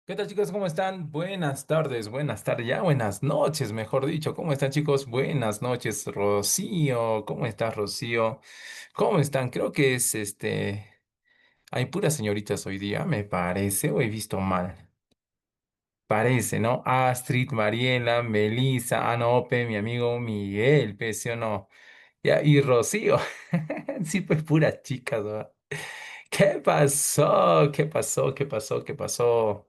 ¿Qué tal chicos? ¿Cómo están? Buenas tardes, ya buenas noches, mejor dicho. ¿Cómo están chicos? Buenas noches, Rocío. ¿Cómo estás, Rocío? ¿Cómo están? Creo que hay puras señoritas hoy día, me parece, o he visto mal. Parece, ¿no? Astrid, Mariela, Melissa, Anope, mi amigo Miguel, ¿sí o no? Ya, y Rocío. Sí, pues puras chicas, ¿no? ¿Qué pasó? ¿Qué pasó? ¿Qué pasó? ¿Qué pasó?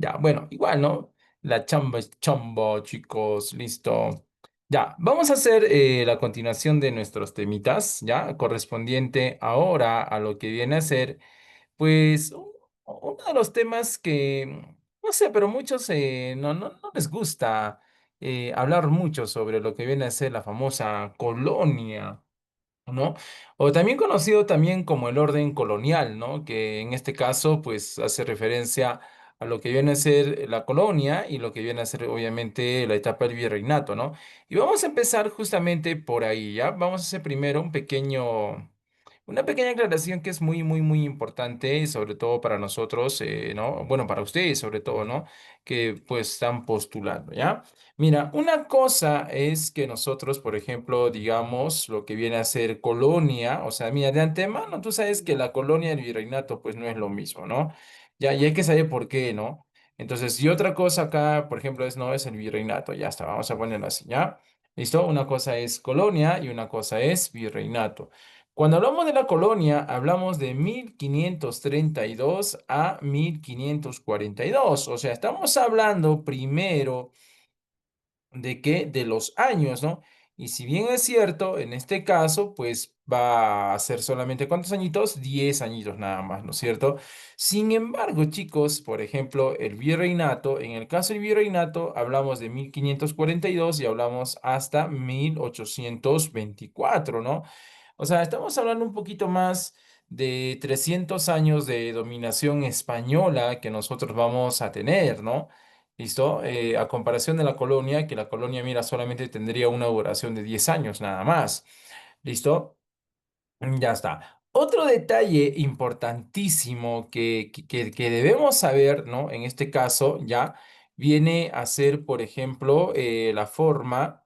Ya, bueno, igual, ¿no? La chamba es chamba, chicos, listo. Ya, vamos a hacer la continuación de nuestros temitas, ¿ya? Correspondiente ahora a lo que viene a ser, pues, uno de los temas que, no sé, pero muchos no les gusta hablar mucho sobre lo que viene a ser la famosa colonia. ¿No? O también conocido también como el orden colonial, ¿no? Que en este caso, pues, hace referencia a lo que viene a ser la colonia y lo que viene a ser, obviamente, la etapa del virreinato, ¿no? Y vamos a empezar justamente por ahí, ¿ya? Vamos a hacer primero una pequeña aclaración que es muy importante, sobre todo para nosotros, ¿no? Bueno, para ustedes, sobre todo, ¿no? Que, pues, están postulando, ¿ya? Mira, una cosa es que nosotros, por ejemplo, digamos lo que viene a ser colonia, o sea, mira, de antemano tú sabes que la colonia y el virreinato pues no es lo mismo, ¿no? Ya, y hay que saber por qué, ¿no? Entonces, y otra cosa acá, por ejemplo, no es el virreinato, ya está, vamos a ponerlo así, ¿ya? ¿Listo? Una cosa es colonia y una cosa es virreinato. Cuando hablamos de la colonia, hablamos de 1532 a 1542, o sea, estamos hablando primero ¿de qué? De los años, ¿no? Y si bien es cierto, en este caso, pues va a ser solamente ¿cuántos añitos? 10 añitos nada más, ¿no es cierto? Sin embargo, chicos, por ejemplo, el virreinato, en el caso del virreinato, hablamos de 1542 y hablamos hasta 1824, ¿no? O sea, estamos hablando un poquito más de 300 años de dominación española que nosotros vamos a tener, ¿no? ¿Listo? A comparación de la colonia, que la colonia, mira, solamente tendría una duración de 10 años nada más. ¿Listo? Ya está. Otro detalle importantísimo que debemos saber, ¿no? En este caso, ya viene a ser, por ejemplo, la forma,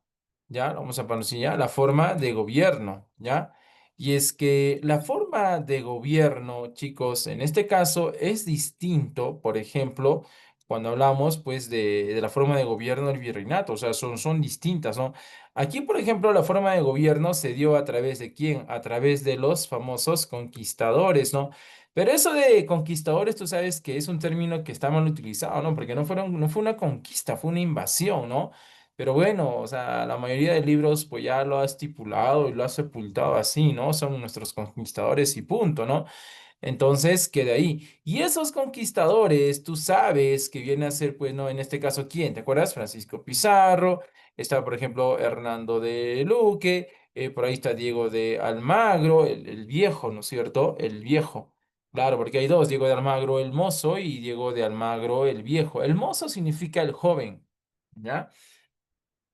ya, vamos a poner así, ya, la forma de gobierno, ¿ya? Y es que la forma de gobierno, chicos, en este caso es distinto, por ejemplo, cuando hablamos, pues, de la forma de gobierno del virreinato, o sea, son distintas, ¿no? Aquí, por ejemplo, la forma de gobierno se dio a través de quién, a través de los famosos conquistadores, ¿no? Pero eso de conquistadores, tú sabes que es un término que está mal utilizado, ¿no? Porque no fue una conquista, fue una invasión, ¿no? Pero bueno, o sea, la mayoría de libros pues ya lo ha estipulado y lo ha sepultado así, ¿no? Son nuestros conquistadores y punto, ¿no? Entonces, queda ahí. Y esos conquistadores, tú sabes que viene a ser, pues, ¿no? En este caso, ¿quién? ¿Te acuerdas? Francisco Pizarro, está, por ejemplo, Hernando de Luque, por ahí está Diego de Almagro, el viejo, ¿no es cierto? El viejo. Claro, porque hay dos, Diego de Almagro el mozo y Diego de Almagro el viejo. El mozo significa el joven, ¿ya?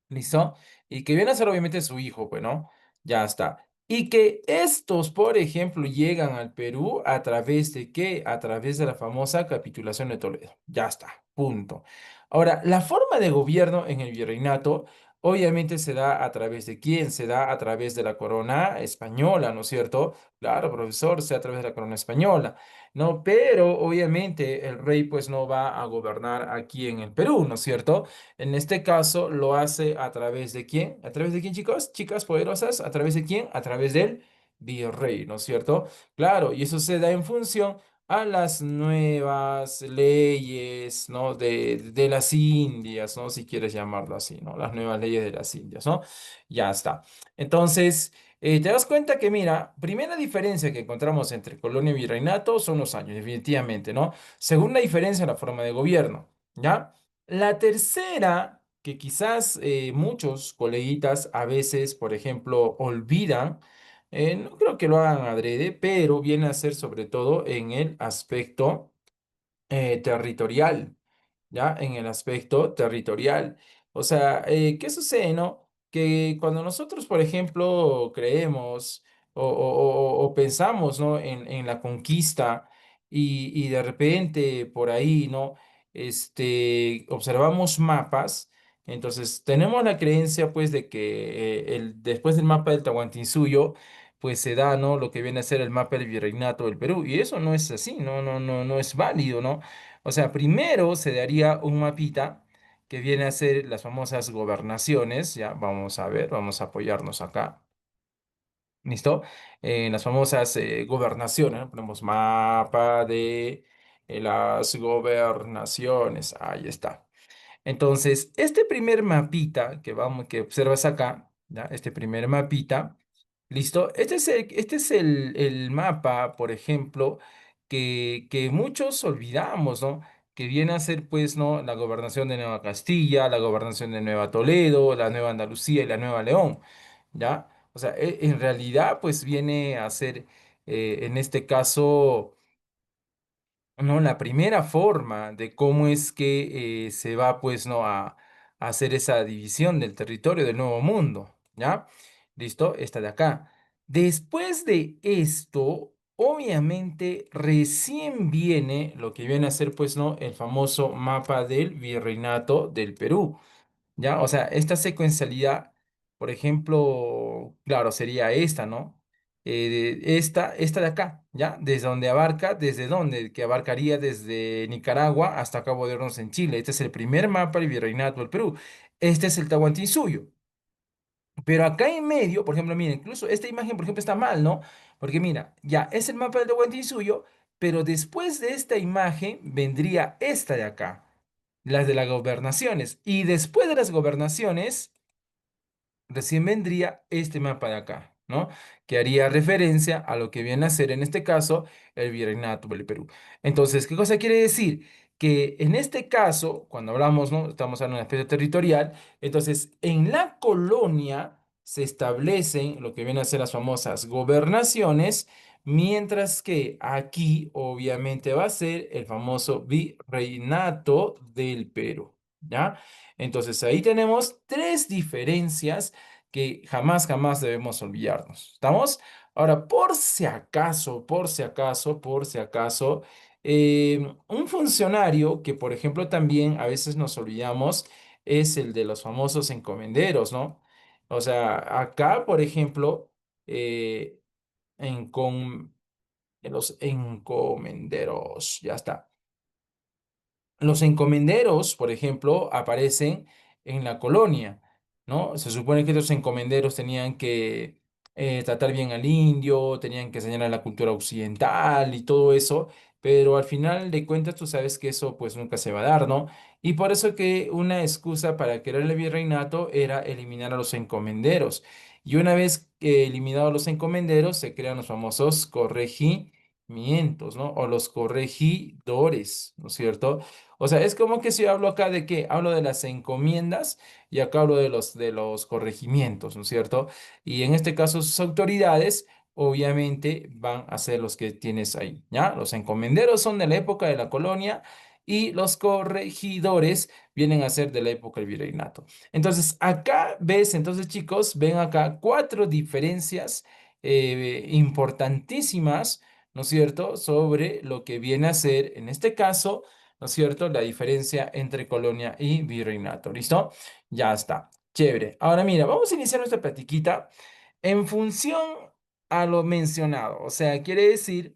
¿Listo? Y que viene a ser obviamente su hijo, pues, ¿no? Ya está. Y que estos, por ejemplo, llegan al Perú a través de qué? A través de la famosa capitulación de Toledo. Ya está, punto. Ahora, la forma de gobierno en el virreinato obviamente se da a través de quién? Se da a través de la corona española, ¿no es cierto? Claro, profesor, se da a través de la corona española. No, pero obviamente el rey pues no va a gobernar aquí en el Perú, ¿no es cierto? En este caso lo hace a través de quién? ¿A través de quién, chicos? Chicas poderosas, ¿a través de quién? A través del virrey, ¿no es cierto? Claro, y eso se da en función a las nuevas leyes, ¿no? De las Indias, ¿no? Si quieres llamarlo así, ¿no? Las nuevas leyes de las Indias, ¿no? Ya está. Entonces, te das cuenta que, mira, primera diferencia que encontramos entre colonia y virreinato son los años, definitivamente, ¿no? Segunda diferencia, la forma de gobierno, ¿ya? La tercera, que quizás muchos coleguitas a veces, por ejemplo, olvidan, no creo que lo hagan adrede, pero viene a ser sobre todo en el aspecto territorial, ¿ya? En el aspecto territorial. O sea, ¿qué sucede, no? Que cuando nosotros, por ejemplo, creemos o pensamos, ¿no? En la conquista y de repente por ahí, ¿no? observamos mapas, entonces tenemos la creencia pues de que después del mapa del Tahuantinsuyo pues se da, ¿no? Lo que viene a ser el mapa del virreinato del Perú, y eso no es así, no es válido, ¿no? O sea, primero se daría un mapita que viene a ser las famosas gobernaciones, ya vamos a ver, vamos a apoyarnos acá. ¿Listo? Las famosas gobernaciones, ¿no? Ponemos mapa de las gobernaciones. Ahí está. Entonces, este primer mapita que observas acá, ¿ya? Este primer mapita, ¿listo? Este es el mapa, por ejemplo, que muchos olvidamos, ¿no? Que viene a ser, pues, ¿no? La gobernación de Nueva Castilla, la gobernación de Nueva Toledo, la Nueva Andalucía y la Nueva León, ¿ya? O sea, en realidad, pues, viene a ser, en este caso, no, la primera forma de cómo es que se va, pues, ¿no? A hacer esa división del territorio del Nuevo Mundo, ¿ya? ¿Listo? Esta de acá. Después de esto, obviamente, recién viene lo que viene a ser, pues, ¿no? El famoso mapa del Virreinato del Perú. ¿Ya? O sea, esta secuencialidad, por ejemplo, claro, sería esta, ¿no? Esta de acá, ¿ya? Desde donde abarca, ¿desde dónde? Que abarcaría desde Nicaragua hasta Cabo de Hornos en Chile. Este es el primer mapa del virreinato del Perú. Este es el Tahuantinsuyo. Pero acá en medio, por ejemplo, mira, incluso esta imagen, por ejemplo, está mal, ¿no? Porque mira, ya es el mapa del Tahuantinsuyo, pero después de esta imagen vendría esta de acá, las de las gobernaciones. Y después de las gobernaciones recién vendría este mapa de acá, ¿no? Que haría referencia a lo que viene a ser en este caso el Virreinato del Perú. Entonces, ¿qué cosa quiere decir? Que en este caso, cuando hablamos, ¿no? Estamos hablando de un aspecto territorial, entonces en la colonia se establecen lo que vienen a ser las famosas gobernaciones, mientras que aquí obviamente va a ser el famoso Virreinato del Perú, ¿ya? Entonces ahí tenemos tres diferencias que jamás debemos olvidarnos. ¿Estamos? Ahora, por si acaso, un funcionario que, por ejemplo, también a veces nos olvidamos es el de los famosos encomenderos, ¿no? O sea, acá, por ejemplo, eh, en con, en los encomenderos, ya está. Los encomenderos, por ejemplo, aparecen en la colonia, ¿no? Se supone que los encomenderos tenían que tratar bien al indio, tenían que enseñar a la cultura occidental y todo eso, pero al final de cuentas tú sabes que eso pues nunca se va a dar, ¿no? Y por eso que una excusa para querer el virreinato era eliminar a los encomenderos. Y una vez eliminados los encomenderos, se crean los famosos corregimientos, ¿no? O los corregidores, ¿no es cierto? O sea, es como que si yo hablo acá de qué, hablo de las encomiendas y acá hablo de los corregimientos, ¿no es cierto? Y en este caso sus autoridades obviamente van a ser los que tienes ahí, ¿ya? Los encomenderos son de la época de la colonia y los corregidores vienen a ser de la época del virreinato. Entonces, acá ves, entonces chicos, ven acá cuatro diferencias importantísimas, ¿no es cierto?, sobre lo que viene a ser, en este caso, ¿no es cierto? La diferencia entre colonia y virreinato. ¿Listo? Ya está. Chévere. Ahora mira, vamos a iniciar nuestra platiquita en función a lo mencionado. O sea, quiere decir,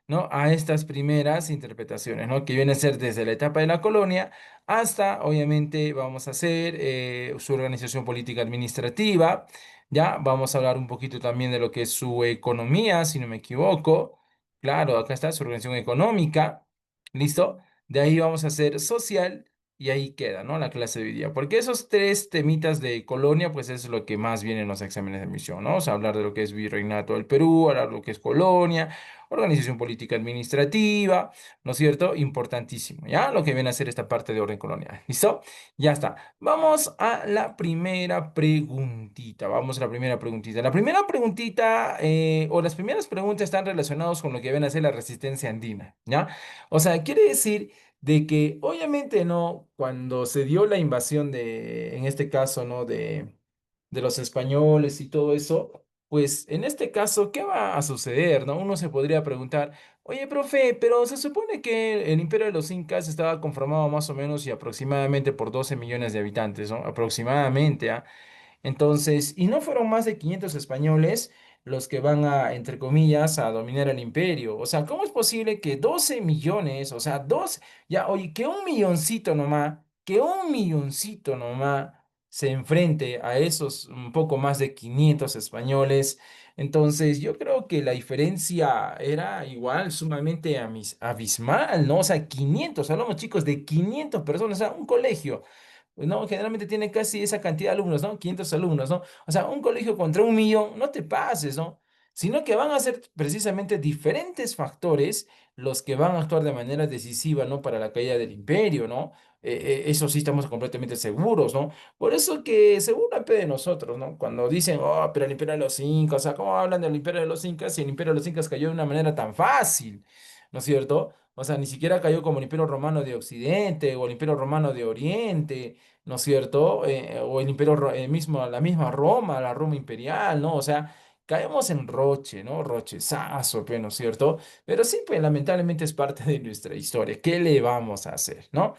¿no? A estas primeras interpretaciones, ¿no? Que viene a ser desde la etapa de la colonia hasta, obviamente, vamos a hacer su organización política administrativa, ¿ya? Vamos a hablar un poquito también de lo que es su economía, si no me equivoco. Claro, acá está su organización económica, ¿listo? De ahí vamos a hacer social y ahí queda, ¿no? La clase de hoy día. Porque esos tres temitas de colonia, pues es lo que más viene en los exámenes de admisión, ¿no? O sea, hablar de lo que es virreinato del Perú, hablar de lo que es colonia, organización política administrativa, ¿no es cierto? Importantísimo, ¿ya? Lo que viene a ser esta parte de orden colonial. ¿Listo? Ya está. Vamos a la primera preguntita. Vamos a la primera preguntita. La primera preguntita, o las primeras preguntas están relacionadas con lo que viene a ser la resistencia andina, ¿ya? O sea, quiere decir de que obviamente no, cuando se dio la invasión de, en este caso, ¿no? De los españoles y todo eso, pues en este caso, ¿qué va a suceder, no? Uno se podría preguntar, oye, profe, pero se supone que el imperio de los incas estaba conformado más o menos y aproximadamente por 12 millones de habitantes, ¿no? Aproximadamente, ¿ah? Entonces, y no fueron más de 500 españoles los que van a, entre comillas, a dominar el imperio. O sea, ¿cómo es posible que 12 millones, o sea, dos, ya, oye, que un milloncito nomás se enfrente a esos un poco más de 500 españoles? Entonces, yo creo que la diferencia era igual, sumamente abismal, ¿no? O sea, 500, hablamos chicos de 500 personas, o sea, un colegio. ¿No? Generalmente tiene casi esa cantidad de alumnos, ¿no? 500 alumnos, ¿no? O sea, un colegio contra un millón, no te pases, ¿no? Sino que van a ser precisamente diferentes factores los que van a actuar de manera decisiva, ¿no? Para la caída del imperio, ¿no? Eso sí estamos completamente seguros, ¿no? Por eso que se burlan pe, de nosotros, ¿no? Cuando dicen, oh, pero el imperio de los incas, o sea, ¿cómo hablan del imperio de los incas si el imperio de los incas cayó de una manera tan fácil? ¿No es cierto? O sea, ni siquiera cayó como el imperio romano de Occidente o el imperio romano de Oriente, ¿no es cierto? O el imperio mismo, la misma Roma, la Roma imperial, ¿no? O sea, caemos en roche, ¿no? Rochezazo, pues, ¿no es cierto? Pero sí, pues lamentablemente es parte de nuestra historia. ¿Qué le vamos a hacer, no?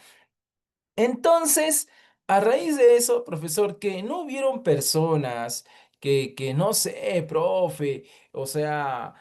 Entonces, a raíz de eso, profesor, que no hubieron personas que no sé, profe, o sea,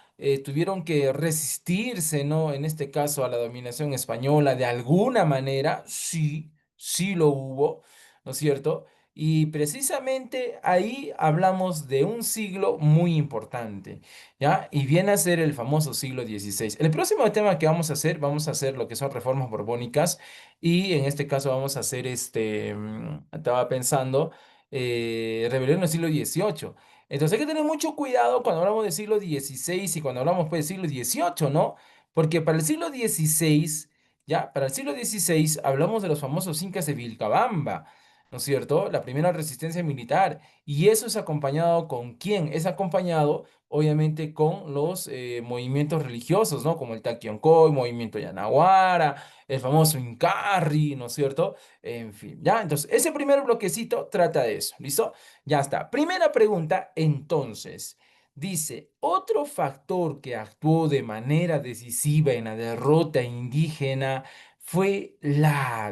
tuvieron que resistirse, ¿no? En este caso a la dominación española de alguna manera, sí, sí lo hubo, ¿no es cierto? Y precisamente ahí hablamos de un siglo muy importante, ¿ya? Y viene a ser el famoso siglo XVI. El próximo tema que vamos a hacer lo que son reformas borbónicas y en este caso vamos a hacer estaba pensando, rebelión del siglo XVIII. Entonces hay que tener mucho cuidado cuando hablamos del siglo XVI y cuando hablamos pues, del siglo XVIII, ¿no? Porque para el siglo XVI, ya, para el siglo XVI hablamos de los famosos incas de Vilcabamba, ¿no es cierto? La primera resistencia militar. Y eso es acompañado con quién? Es acompañado, obviamente, con los movimientos religiosos, ¿no? Como el Taquioncoy, movimiento Yanaguara, el famoso Incarri, ¿no es cierto? En fin, ya, entonces, ese primer bloquecito trata de eso, ¿listo? Ya está. Primera pregunta, entonces, dice, otro factor que actuó de manera decisiva en la derrota indígena fue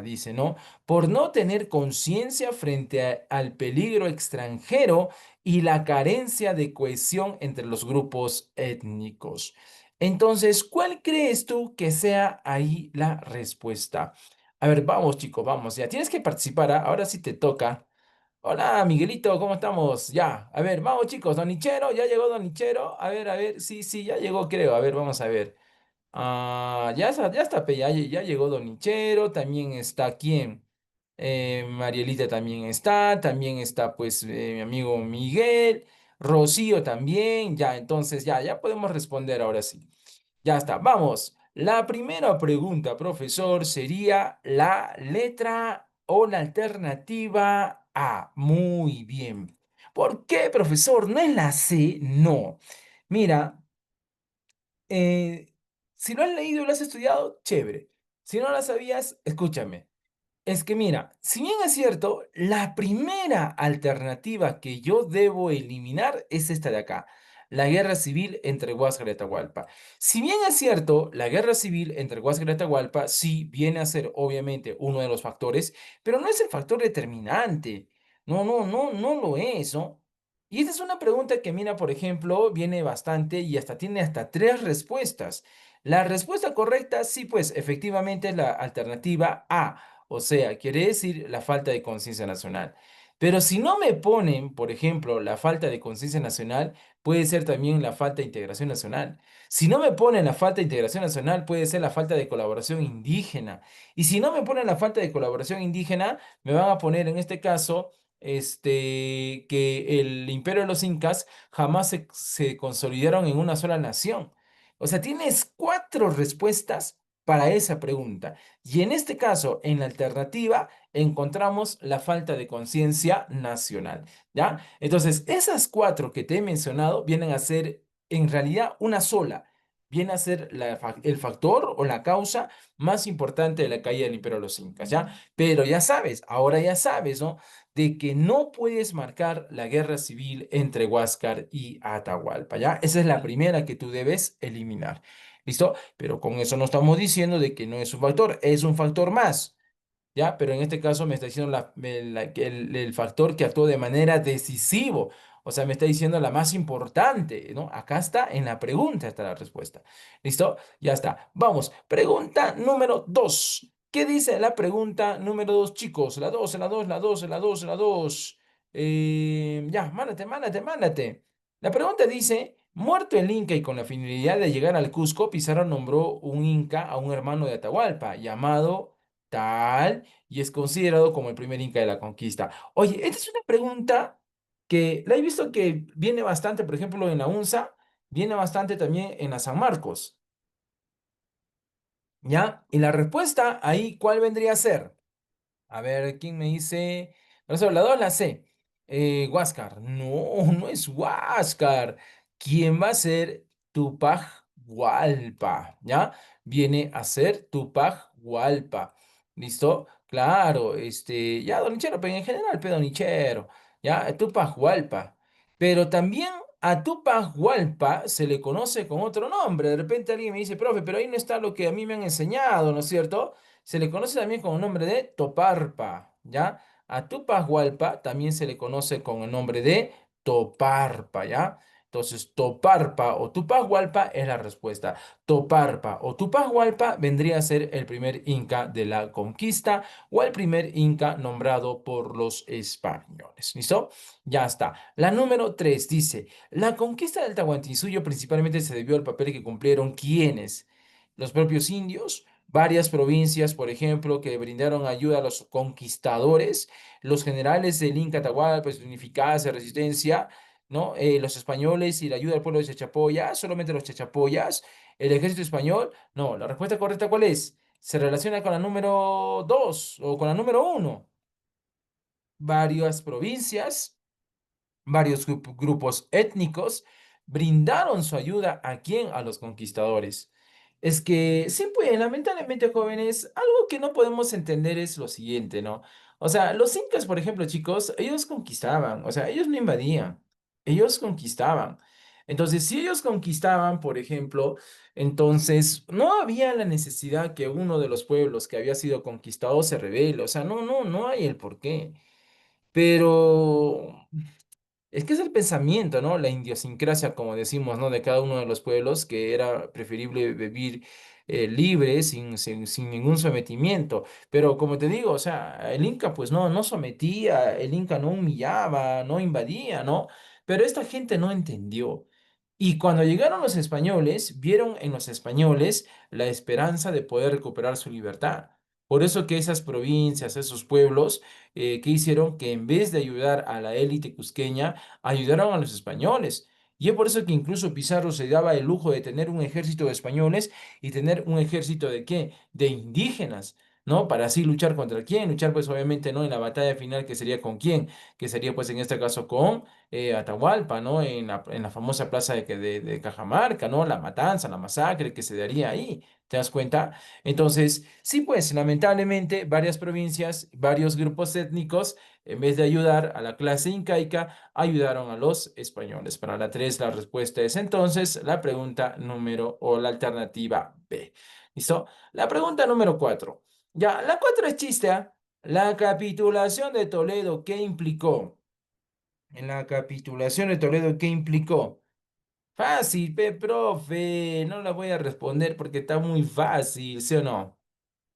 dice, ¿no? Por no tener conciencia frente al peligro extranjero y la carencia de cohesión entre los grupos étnicos. Entonces, ¿cuál crees tú que sea ahí la respuesta? A ver, vamos chicos, vamos, ya tienes que participar, ¿ah? Ahora sí te toca. Hola, Miguelito, ¿cómo estamos? Ya, a ver, vamos chicos, Don Nichero, ya llegó Don Nichero. A ver, sí, sí, ya llegó, creo. A ver, vamos a ver. Ah, ya está, ya llegó Don Nichero, también está quién. Marielita también está pues mi amigo Miguel, Rocío también, ya, entonces ya podemos responder ahora sí. Ya está, vamos. La primera pregunta, profesor, sería la letra o la alternativa A. Muy bien. ¿Por qué, profesor? ¿No es la C? No. Mira, eh, si lo has leído y lo has estudiado, chévere. Si no la sabías, escúchame. Es que mira, si bien es cierto, la primera alternativa que yo debo eliminar es esta de acá, la guerra civil entre Huáscar y Atahualpa. Si bien es cierto, la guerra civil entre Huáscar y Atahualpa sí viene a ser obviamente uno de los factores, pero no es el factor determinante. No lo es, ¿no? Y esta es una pregunta que, mira, por ejemplo, viene bastante y hasta tiene hasta tres respuestas. La respuesta correcta, sí, pues efectivamente es la alternativa A. O sea, quiere decir la falta de conciencia nacional. Pero si no me ponen, por ejemplo, la falta de conciencia nacional, puede ser también la falta de integración nacional. Si no me ponen la falta de integración nacional, puede ser la falta de colaboración indígena. Y si no me ponen la falta de colaboración indígena, me van a poner en este caso que el imperio de los incas jamás se consolidaron en una sola nación. O sea, tienes cuatro respuestas para esa pregunta. Y en este caso, en la alternativa, encontramos la falta de conciencia nacional, ¿ya? Entonces, esas cuatro que te he mencionado vienen a ser en realidad una sola. viene a ser el factor o la causa más importante de la caída del Imperio de los Incas, ¿ya? Pero ya sabes, ahora ya sabes, ¿no? De que no puedes marcar la guerra civil entre Huáscar y Atahualpa, ¿ya? Esa es la primera que tú debes eliminar, ¿listo? Pero con eso no estamos diciendo de que no es un factor, es un factor más. ¿Ya? Pero en este caso me está diciendo que el factor que actuó de manera decisivo, o sea, me está diciendo la más importante, ¿no? Acá está, en la pregunta está la respuesta. ¿Listo? Ya está. Vamos, pregunta número 2. ¿Qué dice la pregunta número 2, chicos? La 2, la 2, la 2, la 2, la 2. Ya, mándate, mándate, mándate. La pregunta dice, muerto el Inca y con la finalidad de llegar al Cusco, Pizarro nombró un Inca a un hermano de Atahualpa, llamado tal, y es considerado como el primer Inca de la conquista. Oye, esta es una pregunta que la he visto que viene bastante, por ejemplo, en la UNSA, viene bastante también en la San Marcos, ¿ya? Y la respuesta ahí, ¿cuál vendría a ser? A ver, ¿quién me dice? No sé, la 2 la sé. Huáscar. No, no es Huáscar. ¿Quién va a ser Tupac Hualpa? ¿Ya? Viene a ser Tupac Hualpa. ¿Listo? Claro, ya Donichero, pero en general, Pedonichero. ¿Ya? Tupac Hualpa. Pero también a Tupac Hualpa se le conoce con otro nombre. De repente alguien me dice, profe, pero ahí no está lo que a mí me han enseñado, ¿no es cierto? Se le conoce también con el nombre de Toparpa, ¿ya? A Tupac Hualpa también se le conoce con el nombre de Toparpa, ¿ya? Entonces, Toparpa o Tupac Hualpa es la respuesta. Toparpa o Tupac Hualpa vendría a ser el primer inca de la conquista o el primer inca nombrado por los españoles. ¿Listo? Ya está. La número 3 dice, la conquista del Tahuantinsuyo principalmente se debió al papel que cumplieron quienes, los propios indios, varias provincias, por ejemplo, que brindaron ayuda a los conquistadores, los generales del Inca Atahualpa, pues, unificación, resistencia, ¿no? Los españoles y la ayuda al pueblo de Chachapoyas, solamente los Chachapoyas, el ejército español, no, la respuesta correcta, ¿cuál es? Se relaciona con la número 2 o con la número uno. Varias provincias, varios grupos étnicos brindaron su ayuda a quién, a los conquistadores. Es que sí, pues, lamentablemente, jóvenes, algo que no podemos entender es lo siguiente, ¿no? O sea, los incas, por ejemplo, chicos, ellos conquistaban, o sea, ellos no invadían, ellos conquistaban. Entonces, si ellos conquistaban, por ejemplo, entonces no había la necesidad que uno de los pueblos que había sido conquistado se rebele, o sea, no hay el por qué. Pero es que es el pensamiento, ¿no? La idiosincrasia, como decimos, ¿no? De cada uno de los pueblos, que era preferible vivir libre, sin ningún sometimiento. Pero como te digo, o sea, el Inca pues no sometía, el Inca no humillaba, no invadía, ¿no? Pero esta gente no entendió. Y cuando llegaron los españoles, vieron en los españoles la esperanza de poder recuperar su libertad. Por eso que esas provincias, esos pueblos, ¿qué hicieron? Que en vez de ayudar a la élite cusqueña, ayudaron a los españoles. Y es por eso que incluso Pizarro se daba el lujo de tener un ejército de españoles y tener un ejército de ¿qué? De indígenas, ¿no? Para así luchar contra quién, luchar pues obviamente no en la batalla final que sería con quién, que sería pues en este caso con Atahualpa, ¿no? En la famosa plaza de Cajamarca, ¿no? La matanza, la masacre que se daría ahí, ¿te das cuenta? Entonces, sí pues lamentablemente varias provincias, varios grupos étnicos, en vez de ayudar a la clase incaica, ayudaron a los españoles. Para la 3 la respuesta es entonces la pregunta número o la alternativa B. ¿Listo? La pregunta número 4. Ya, la 4 es chiste, ¿ah? La capitulación de Toledo, ¿qué implicó? En la capitulación de Toledo, ¿qué implicó? Fácil, profe, no la voy a responder porque está muy fácil, ¿sí o no?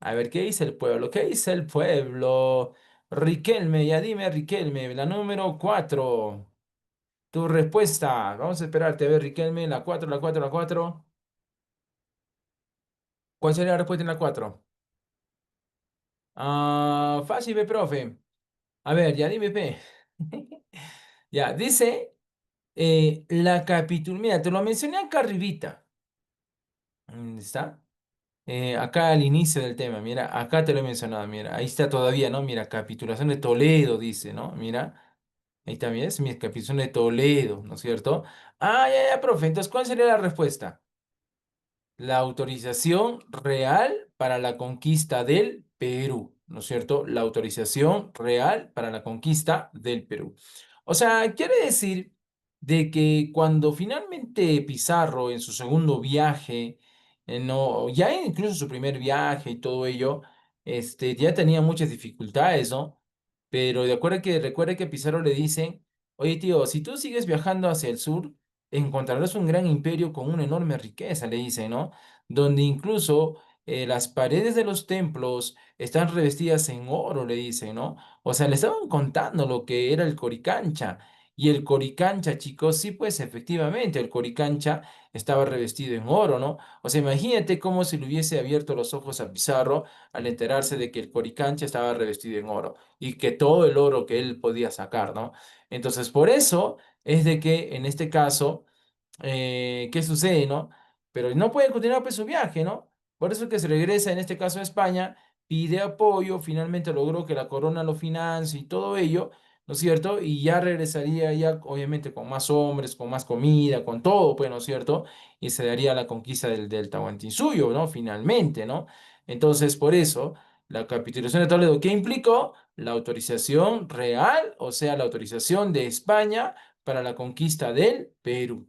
A ver, ¿qué dice el pueblo? ¿Qué dice el pueblo? Riquelme, ya dime, Riquelme, la número 4. Tu respuesta. Vamos a esperarte. A ver, Riquelme, la 4, la 4, la 4. ¿Cuál sería la respuesta en la 4? Ah, fácil, ve, profe. A ver, ya dime, pe. Ya, dice la capitul. Mira, te lo mencioné acá arribita. ¿Dónde está? Acá al inicio del tema, mira, acá te lo he mencionado, mira, ahí está todavía, ¿no? Mira, capitulación de Toledo, dice, ¿no? Mira, ahí también es mi capitulación de Toledo, ¿no es cierto? Ah, ya, profe, entonces, ¿cuál sería la respuesta? la autorización real para la conquista del Perú, ¿no es cierto? La autorización real para la conquista del Perú. O sea, quiere decir de que cuando finalmente Pizarro en su segundo viaje, no, ya incluso su primer viaje y todo ello, ya tenía muchas dificultades, ¿no? Pero de acuerdo que recuerda que Pizarro le dice, oye tío, si tú sigues viajando hacia el sur, encontrarás un gran imperio con una enorme riqueza, le dice, ¿no? Donde incluso las paredes de los templos están revestidas en oro, le dicen, ¿no? O sea, le estaban contando lo que era el Coricancha. Y el Coricancha, chicos, sí, pues efectivamente, el Coricancha estaba revestido en oro, ¿no? O sea, imagínate cómo si le hubiese abierto los ojos a Pizarro al enterarse de que el Coricancha estaba revestido en oro y que todo el oro que él podía sacar, ¿no? Entonces, por eso es de que en este caso qué sucede, ¿no? Pero no puede continuar pues su viaje, ¿no? Por eso que se regresa, en este caso a España, pide apoyo, finalmente logró que la corona lo financie y todo ello, ¿no es cierto? Y ya regresaría ya, obviamente, con más hombres, con más comida, con todo, pues, ¿no es cierto? Y se daría la conquista del Tahuantinsuyo, ¿no? Finalmente, ¿no? Entonces, por eso, la capitulación de Toledo, ¿qué implicó? La autorización real, o sea, la autorización de España para la conquista del Perú.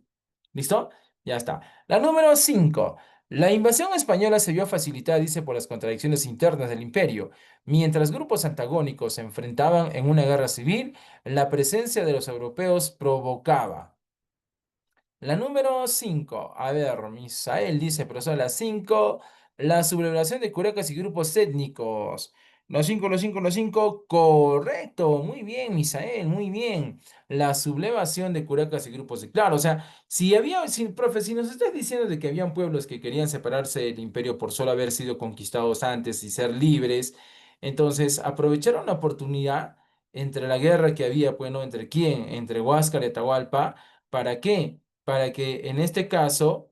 ¿Listo? Ya está. La número 5. La invasión española se vio facilitada, dice, por las contradicciones internas del imperio. Mientras grupos antagónicos se enfrentaban en una guerra civil, la presencia de los europeos provocaba. La número 5. A ver, Misael dice, profesor, la 5. La sublevación de curacas y grupos étnicos. Los 5. Correcto. Muy bien, Misael, muy bien. La sublevación de curacas y grupos de... Claro, o sea, si había, si, profe, si nos estás diciendo de que habían pueblos que querían separarse del imperio por solo haber sido conquistados antes y ser libres, entonces aprovecharon la oportunidad entre la guerra que había, bueno, ¿entre quién? Entre Huáscar y Atahualpa. ¿Para qué? Para que en este caso,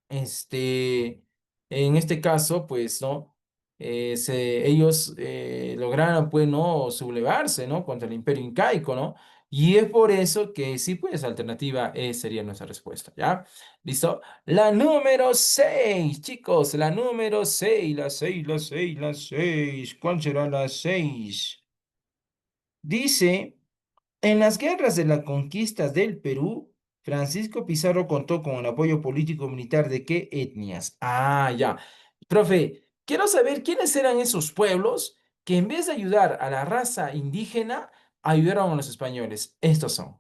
este, en este caso, pues, ¿no? Ellos lograran, pues, ¿no? Sublevarse, ¿no? Contra el imperio incaico, ¿no? Y es por eso que sí, pues, alternativa E sería nuestra respuesta, ¿ya? ¿Listo? La número 6, chicos, la número 6, la 6, la 6, la 6. ¿Cuál será la 6? Dice... En las guerras de las conquistas del Perú, Francisco Pizarro contó con el apoyo político-militar de qué etnias. Ah, ya. Profe, quiero saber quiénes eran esos pueblos que en vez de ayudar a la raza indígena, ayudaron a los españoles. Estos son.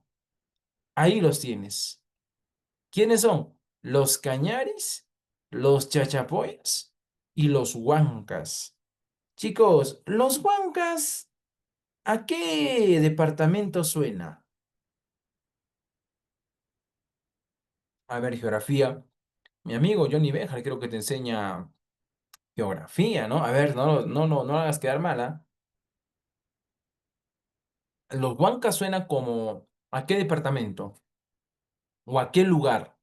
Ahí los tienes. ¿Quiénes son? Los Cañaris, los Chachapoyas y los Huancas. Chicos, los Huancas, ¿a qué departamento suena? A ver, geografía. Mi amigo Johnny Benjar creo que te enseña geografía, ¿no? A ver, no la hagas quedar mala. Los Huancas suena como ¿a qué departamento? ¿O a qué lugar?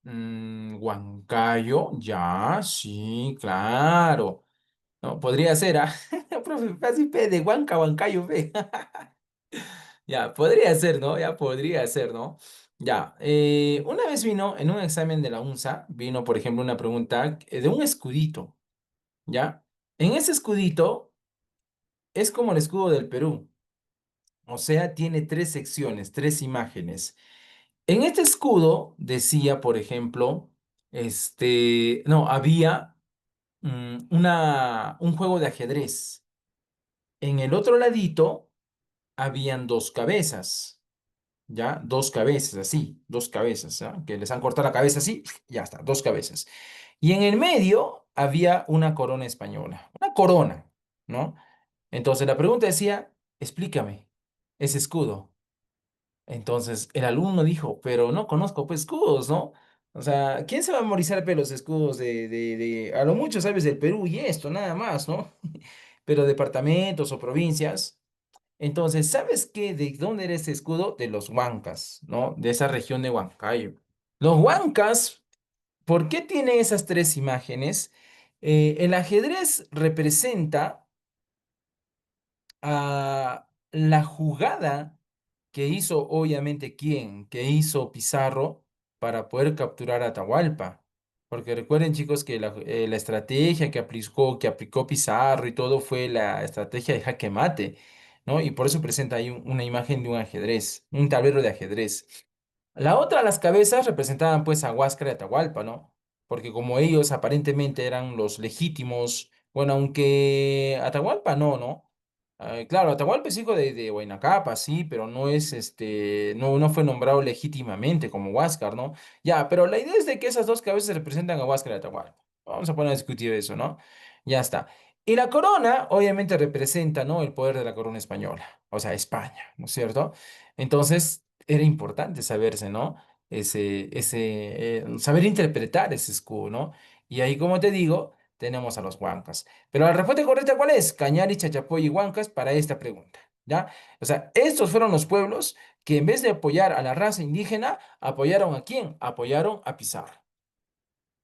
Huancayo, ya, sí, claro. No, podría ser, ¿ah? Profe, así pe, de Huanca, Huancayo, pe. Ya, podría ser, ¿no? Ya podría ser, ¿no? Ya, una vez vino en un examen de la UNSA, vino, por ejemplo, una pregunta de un escudito. ¿Ya? En ese escudito es como el escudo del Perú, o sea, tiene tres secciones, tres imágenes. En este escudo decía, por ejemplo, no, había un juego de ajedrez. En el otro ladito habían dos cabezas, ¿ya? Dos cabezas, así, dos cabezas, ¿ya? Que les han cortado la cabeza así, ya está, dos cabezas. Y en el medio había una corona española, una corona, ¿no? Entonces la pregunta decía, explícame ese escudo. Entonces el alumno dijo, pero no conozco pues escudos, ¿no? O sea, ¿quién se va a memorizar pues, los escudos a lo mucho sabes del Perú y esto, nada más, ¿no? Pero departamentos o provincias. Entonces, ¿sabes qué? ¿De dónde era ese escudo? De los Huancas, ¿no? De esa región de Huancayo. Los Huancas, ¿por qué tiene esas tres imágenes? El ajedrez representa a la jugada que hizo, obviamente, ¿quién? Que hizo Pizarro para poder capturar a Atahualpa. Porque recuerden, chicos, que la estrategia que aplicó Pizarro y todo fue la estrategia de jaque mate, ¿no? Y por eso presenta ahí una imagen de un ajedrez, un tablero de ajedrez. La otra, las cabezas representaban pues a Huáscar y Atahualpa, ¿no? Porque como ellos aparentemente eran los legítimos, bueno, aunque Atahualpa no, ¿no? Claro, Atahualpa es hijo de Huayna Cápac, sí, pero no es no fue nombrado legítimamente como Huáscar, ¿no? Ya, pero la idea es de que esas dos cabezas representan a Huáscar y Atahualpa. Vamos a poner a discutir eso, ¿no? Ya está. Y la corona, obviamente, representa, ¿no? El poder de la corona española, o sea, España, ¿no es cierto? Entonces, era importante saberse, ¿no? Saber interpretar ese escudo, ¿no? Y ahí, como te digo, tenemos a los huancas. Pero la respuesta correcta, ¿cuál es? Cañari, Chachapoy y Huancas para esta pregunta, ¿ya? O sea, estos fueron los pueblos que en vez de apoyar a la raza indígena, ¿apoyaron a quién? Apoyaron a Pizarro.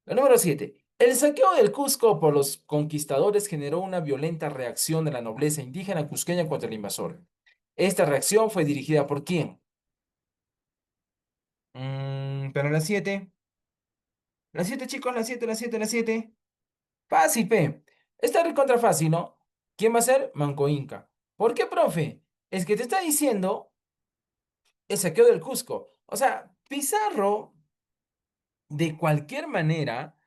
La número 7. El saqueo del Cusco por los conquistadores generó una violenta reacción de la nobleza indígena cusqueña contra el invasor. Esta reacción fue dirigida por quién? Pero la 7. La 7, chicos, la 7, la 7, la 7. Fácil, P. Está recontra fácil, ¿no? ¿Quién va a ser? Manco Inca. ¿Por qué, profe? Es que te está diciendo el saqueo del Cusco. O sea, Pizarro, de cualquier manera,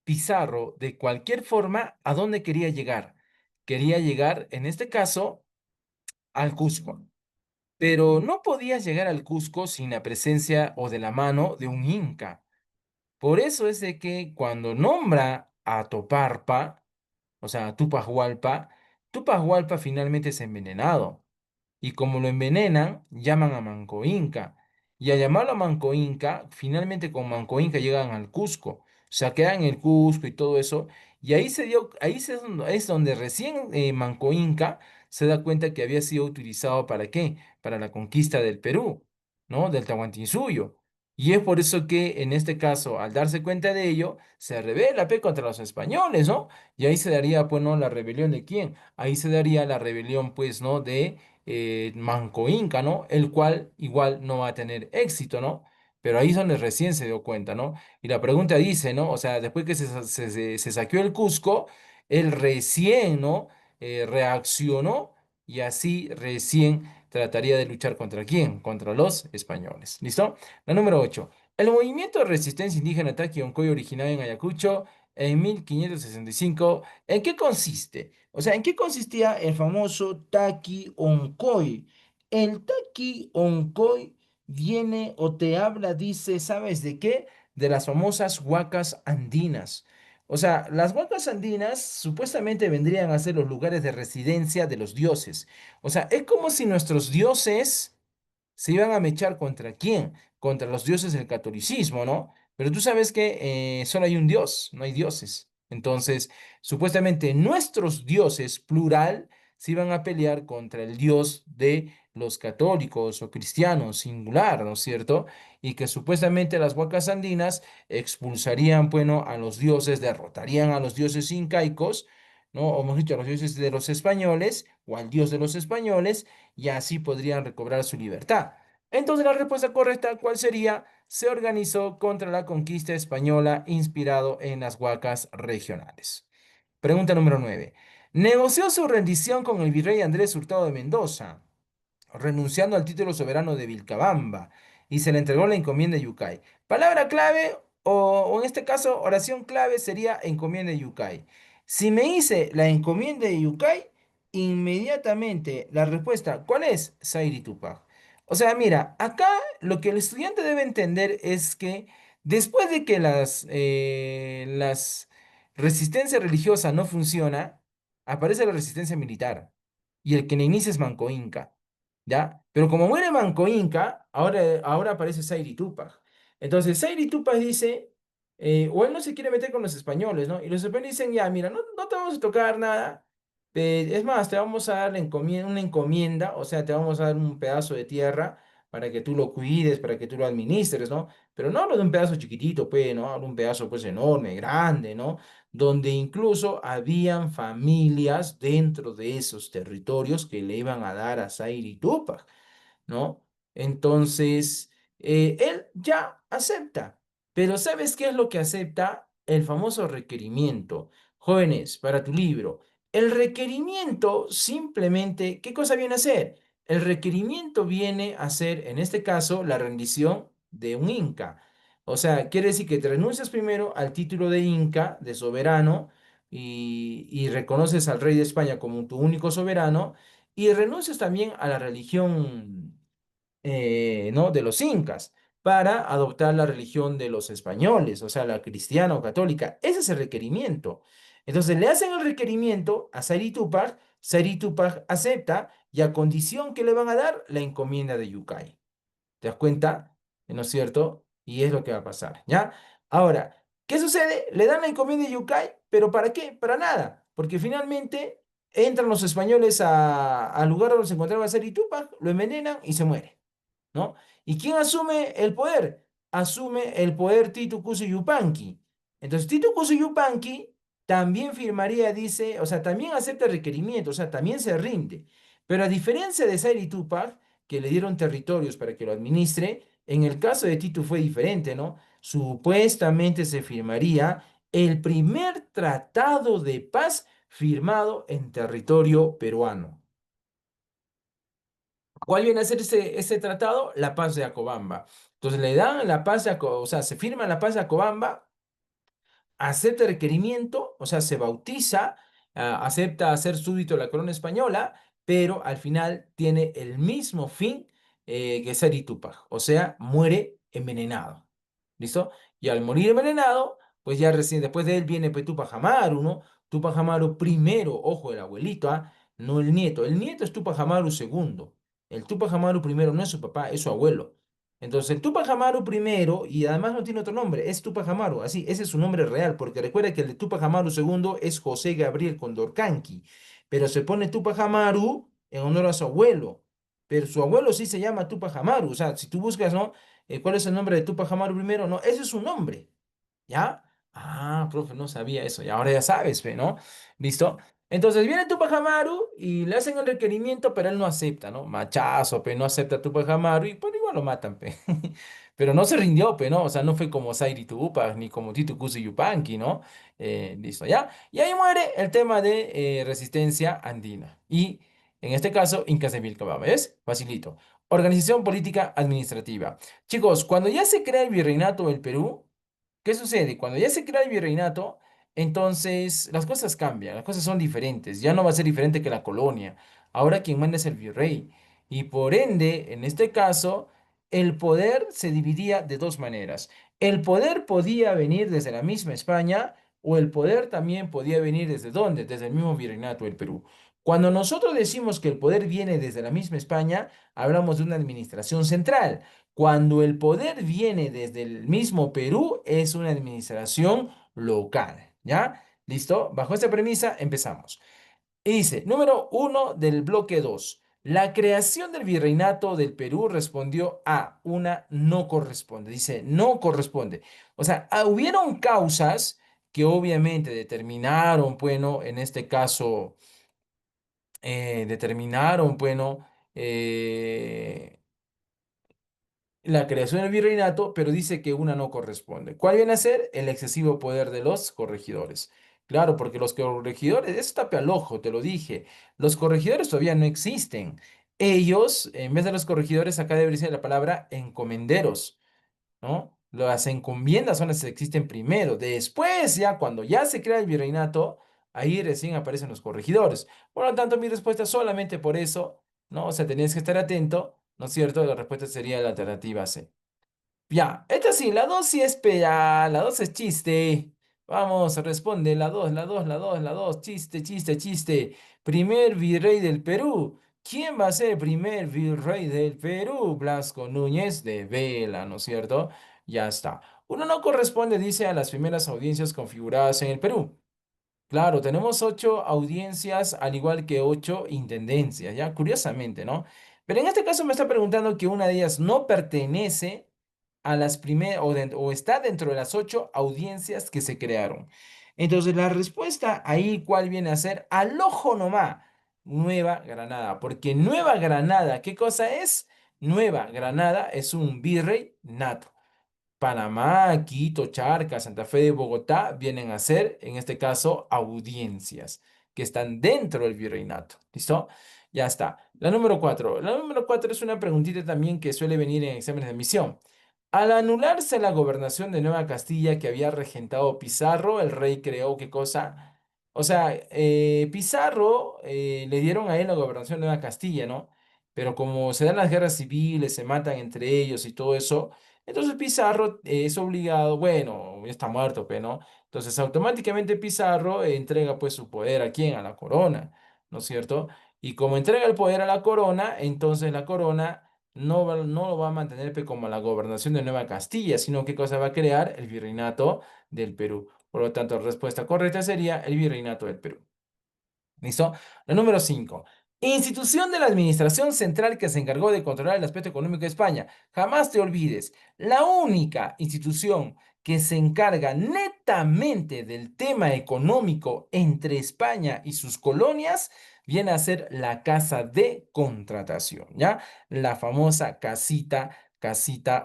Pizarro, de cualquier forma, ¿a dónde quería llegar? Quería llegar, en este caso, al Cusco. Pero no podías llegar al Cusco sin la presencia o de la mano de un Inca. Por eso es de que cuando nombra a Toparpa, o sea, Tupac Hualpa finalmente es envenenado. Y como lo envenenan, llaman a Manco Inca. Y al llamarlo a Manco Inca, finalmente con Manco Inca llegan al Cusco. Saquean el Cusco y todo eso. Y es donde recién Manco Inca se da cuenta que había sido utilizado ¿para qué? Para la conquista del Perú, ¿no? Del Tahuantinsuyo. Y es por eso que en este caso, al darse cuenta de ello, se rebela contra los españoles, ¿no? Y ahí se daría, pues, ¿no? La rebelión de quién. Ahí se daría la rebelión, pues, ¿no? De Manco Inca, ¿no? El cual igual no va a tener éxito, ¿no? Pero ahí es donde recién se dio cuenta, ¿no? Y la pregunta dice, ¿no? O sea, después que se saqueó el Cusco, él recién, ¿no? Reaccionó y así recién trataría de luchar contra quién, contra los españoles. ¿Listo? La número 8. El movimiento de resistencia indígena Taqui Oncoy originario en Ayacucho en 1565, ¿en qué consiste? O sea, ¿en qué consistía el famoso Taqui Oncoy? El Taqui Oncoy viene o te habla, dice, ¿sabes de qué? De las famosas huacas andinas. O sea, las huacas andinas supuestamente vendrían a ser los lugares de residencia de los dioses. O sea, es como si nuestros dioses se iban a mechar contra quién, contra los dioses del catolicismo, ¿no? Pero tú sabes que solo hay un dios, no hay dioses. Entonces, supuestamente nuestros dioses, plural, se iban a pelear contra el dios de los católicos o cristianos, singular, ¿no es cierto? Y que supuestamente las huacas andinas expulsarían, bueno, a los dioses, derrotarían a los dioses incaicos, ¿no? O mejor dicho, a los dioses de los españoles o al dios de los españoles y así podrían recobrar su libertad. Entonces la respuesta correcta, ¿cuál sería? Se organizó contra la conquista española inspirado en las huacas regionales. Pregunta número 9. Negoció su rendición con el virrey Andrés Hurtado de Mendoza, renunciando al título soberano de Vilcabamba, y se le entregó la encomienda de Yucay. Palabra clave, o en este caso, oración clave sería encomienda de Yucay. Si me hice la encomienda de Yucay, inmediatamente la respuesta, ¿cuál es? Sairi Tupac. O sea, mira, acá lo que el estudiante debe entender es que después de que las resistencia religiosa no funciona, aparece la resistencia militar. Y el que la inicia es Manco Inca. ¿Ya? Pero como muere Manco Inca, ahora aparece Sairi Tupac. Entonces, Sairi Tupac dice, o él no se quiere meter con los españoles, ¿no? Y los españoles dicen, ya, mira, no te vamos a tocar nada. Es más, te vamos a dar una encomienda, o sea, te vamos a dar un pedazo de tierra para que tú lo cuides, para que tú lo administres, ¿no? Pero no hablo de un pedazo chiquitito, pues, ¿no? Hablo de un pedazo, pues, enorme, grande, ¿no? Donde incluso habían familias dentro de esos territorios que le iban a dar a Zaire y Tupac, ¿no? Entonces, él ya acepta. Pero ¿sabes qué es lo que acepta? El famoso requerimiento. Jóvenes, para tu libro, el requerimiento simplemente, ¿qué cosa viene a hacer? El requerimiento viene a ser, en este caso, la rendición de un inca. O sea, quiere decir que te renuncias primero al título de inca, de soberano, y reconoces al rey de España como tu único soberano, y renuncias también a la religión ¿no? de los incas para adoptar la religión de los españoles, o sea, la cristiana o católica. Ese es el requerimiento. Entonces le hacen el requerimiento a Sairi Tupac acepta y a condición que le van a dar la encomienda de Yucay. ¿Te das cuenta? ¿No es cierto? Y es lo que va a pasar, ¿ya? Ahora, ¿qué sucede? Le dan la encomienda de Yucay, pero ¿para qué? Para nada, porque finalmente entran los españoles al lugar donde se encontraba Sairi Tupac, lo envenenan y se muere. ¿No? ¿Y quién asume el poder? Asume el poder Titu Cusi Yupanqui. Entonces, Titu Cusi Yupanqui también firmaría, dice, o sea, también acepta el requerimiento, o sea, también se rinde. Pero a diferencia de Zaire Tupac, que le dieron territorios para que lo administre, en el caso de Titu fue diferente, ¿no? Supuestamente se firmaría el primer tratado de paz firmado en territorio peruano. ¿Cuál viene a ser ese tratado? La paz de Acobamba. Entonces le dan la paz de Acobamba, o sea, se firma la paz de Acobamba, acepta el requerimiento, o sea, se bautiza, acepta ser súbdito de la corona española, pero al final tiene el mismo fin que Seri Tupac, o sea, muere envenenado. ¿Listo? Y al morir envenenado, pues ya recién después de él viene pues, Tupac Amaru, ¿no? Tupac Amaru primero, ojo, el abuelito, ¿ah? No el nieto. El nieto es Tupac Amaru segundo. El Tupac Amaru primero no es su papá, es su abuelo. Entonces, el Tupac Amaru primero, y además no tiene otro nombre, es Tupac Amaru, así, ese es su nombre real, porque recuerda que el de Tupac Amaru segundo es José Gabriel Condorcanqui, pero se pone Tupac Amaru en honor a su abuelo, pero su abuelo sí se llama Tupac Amaru, o sea, si tú buscas, ¿no? ¿Cuál es el nombre de Tupac Amaru primero? No, ese es su nombre. ¿Ya? Ah, profe, no sabía eso. Y ahora ya sabes, pe, ¿no? ¿Listo? Entonces viene Tupac Amaru y le hacen el requerimiento, pero él no acepta, ¿no? Machazo, pe, no acepta Tupac Amaru y pues igual lo matan, pe. Pero no se rindió, pe, ¿no? O sea, no fue como Sairi Tupac ni como Titu Cusi Yupanqui, ¿no? Listo, ¿ya? Y ahí muere el tema de resistencia andina. Y en este caso, Incas de Vilcabamba. ¿Ves? Facilito. Organización política administrativa. Chicos, cuando ya se crea el virreinato del Perú, ¿qué sucede? Cuando ya se crea el virreinato, entonces las cosas cambian, las cosas son diferentes, ya no va a ser diferente que la colonia. Ahora quien manda es el virrey. Y por ende, en este caso, el poder se dividía de dos maneras. El poder podía venir desde la misma España o el poder también podía venir desde ¿dónde? Desde el mismo virreinato del Perú. Cuando nosotros decimos que el poder viene desde la misma España, hablamos de una administración central. Cuando el poder viene desde el mismo Perú, es una administración local, ¿ya? ¿Listo? Bajo esta premisa, empezamos. Y dice, número uno del bloque 2. La creación del virreinato del Perú respondió a una no corresponde. Dice, no corresponde. O sea, hubieron causas que obviamente determinaron, bueno, en este caso, determinaron, bueno, eh, la creación del virreinato, pero dice que una no corresponde. ¿Cuál viene a ser? El excesivo poder de los corregidores. Claro, porque los corregidores, eso tape al ojo, te lo dije. Los corregidores todavía no existen. Ellos, en vez de los corregidores, acá debería ser la palabra encomenderos, ¿no? Las encomiendas son las que existen primero. Después, ya cuando ya se crea el virreinato, ahí recién aparecen los corregidores. Por lo tanto, mi respuesta solamente por eso, ¿no? O sea, tenías que estar atento, ¿no es cierto? La respuesta sería la alternativa C. Ya, esta sí, la 2 sí es pea, la 2 es chiste. Vamos, responde, la 2 la 2 chiste, chiste, chiste. Primer virrey del Perú. ¿Quién va a ser el primer virrey del Perú? Blasco Núñez de Vela, ¿no es cierto? Ya está. Uno no corresponde, dice, a las primeras audiencias configuradas en el Perú. Claro, tenemos 8 audiencias, al igual que 8 intendencias, ya, curiosamente, ¿no? Pero en este caso me está preguntando que una de ellas no pertenece a las primeras o está dentro de las 8 audiencias que se crearon. Entonces, la respuesta ahí, ¿cuál viene a ser? Al ojo nomás, Nueva Granada. Porque Nueva Granada, ¿qué cosa es? Nueva Granada es un virrey nato. Panamá, Quito, Charcas, Santa Fe de Bogotá vienen a ser, en este caso, audiencias que están dentro del virreinato. ¿Listo? Ya está. La número 4. La número 4 es una preguntita también que suele venir en exámenes de admisión. Al anularse la gobernación de Nueva Castilla que había regentado Pizarro, el rey creó qué cosa. O sea, Pizarro le dieron a él la gobernación de Nueva Castilla, ¿no? Pero como se dan las guerras civiles, se matan entre ellos y todo eso, entonces Pizarro es obligado, bueno, ya está muerto, pero ¿no? Entonces automáticamente Pizarro entrega pues su poder a quién, a la corona, ¿no es cierto? Y como entrega el poder a la corona, entonces la corona no lo va a mantener como la gobernación de Nueva Castilla, sino qué cosa va a crear el virreinato del Perú. Por lo tanto, la respuesta correcta sería el virreinato del Perú. ¿Listo? La número 5. Institución de la Administración Central que se encargó de controlar el aspecto económico de España. Jamás te olvides, la única institución que se encarga netamente del tema económico entre España y sus colonias viene a ser la Casa de Contratación, ¿ya? La famosa casita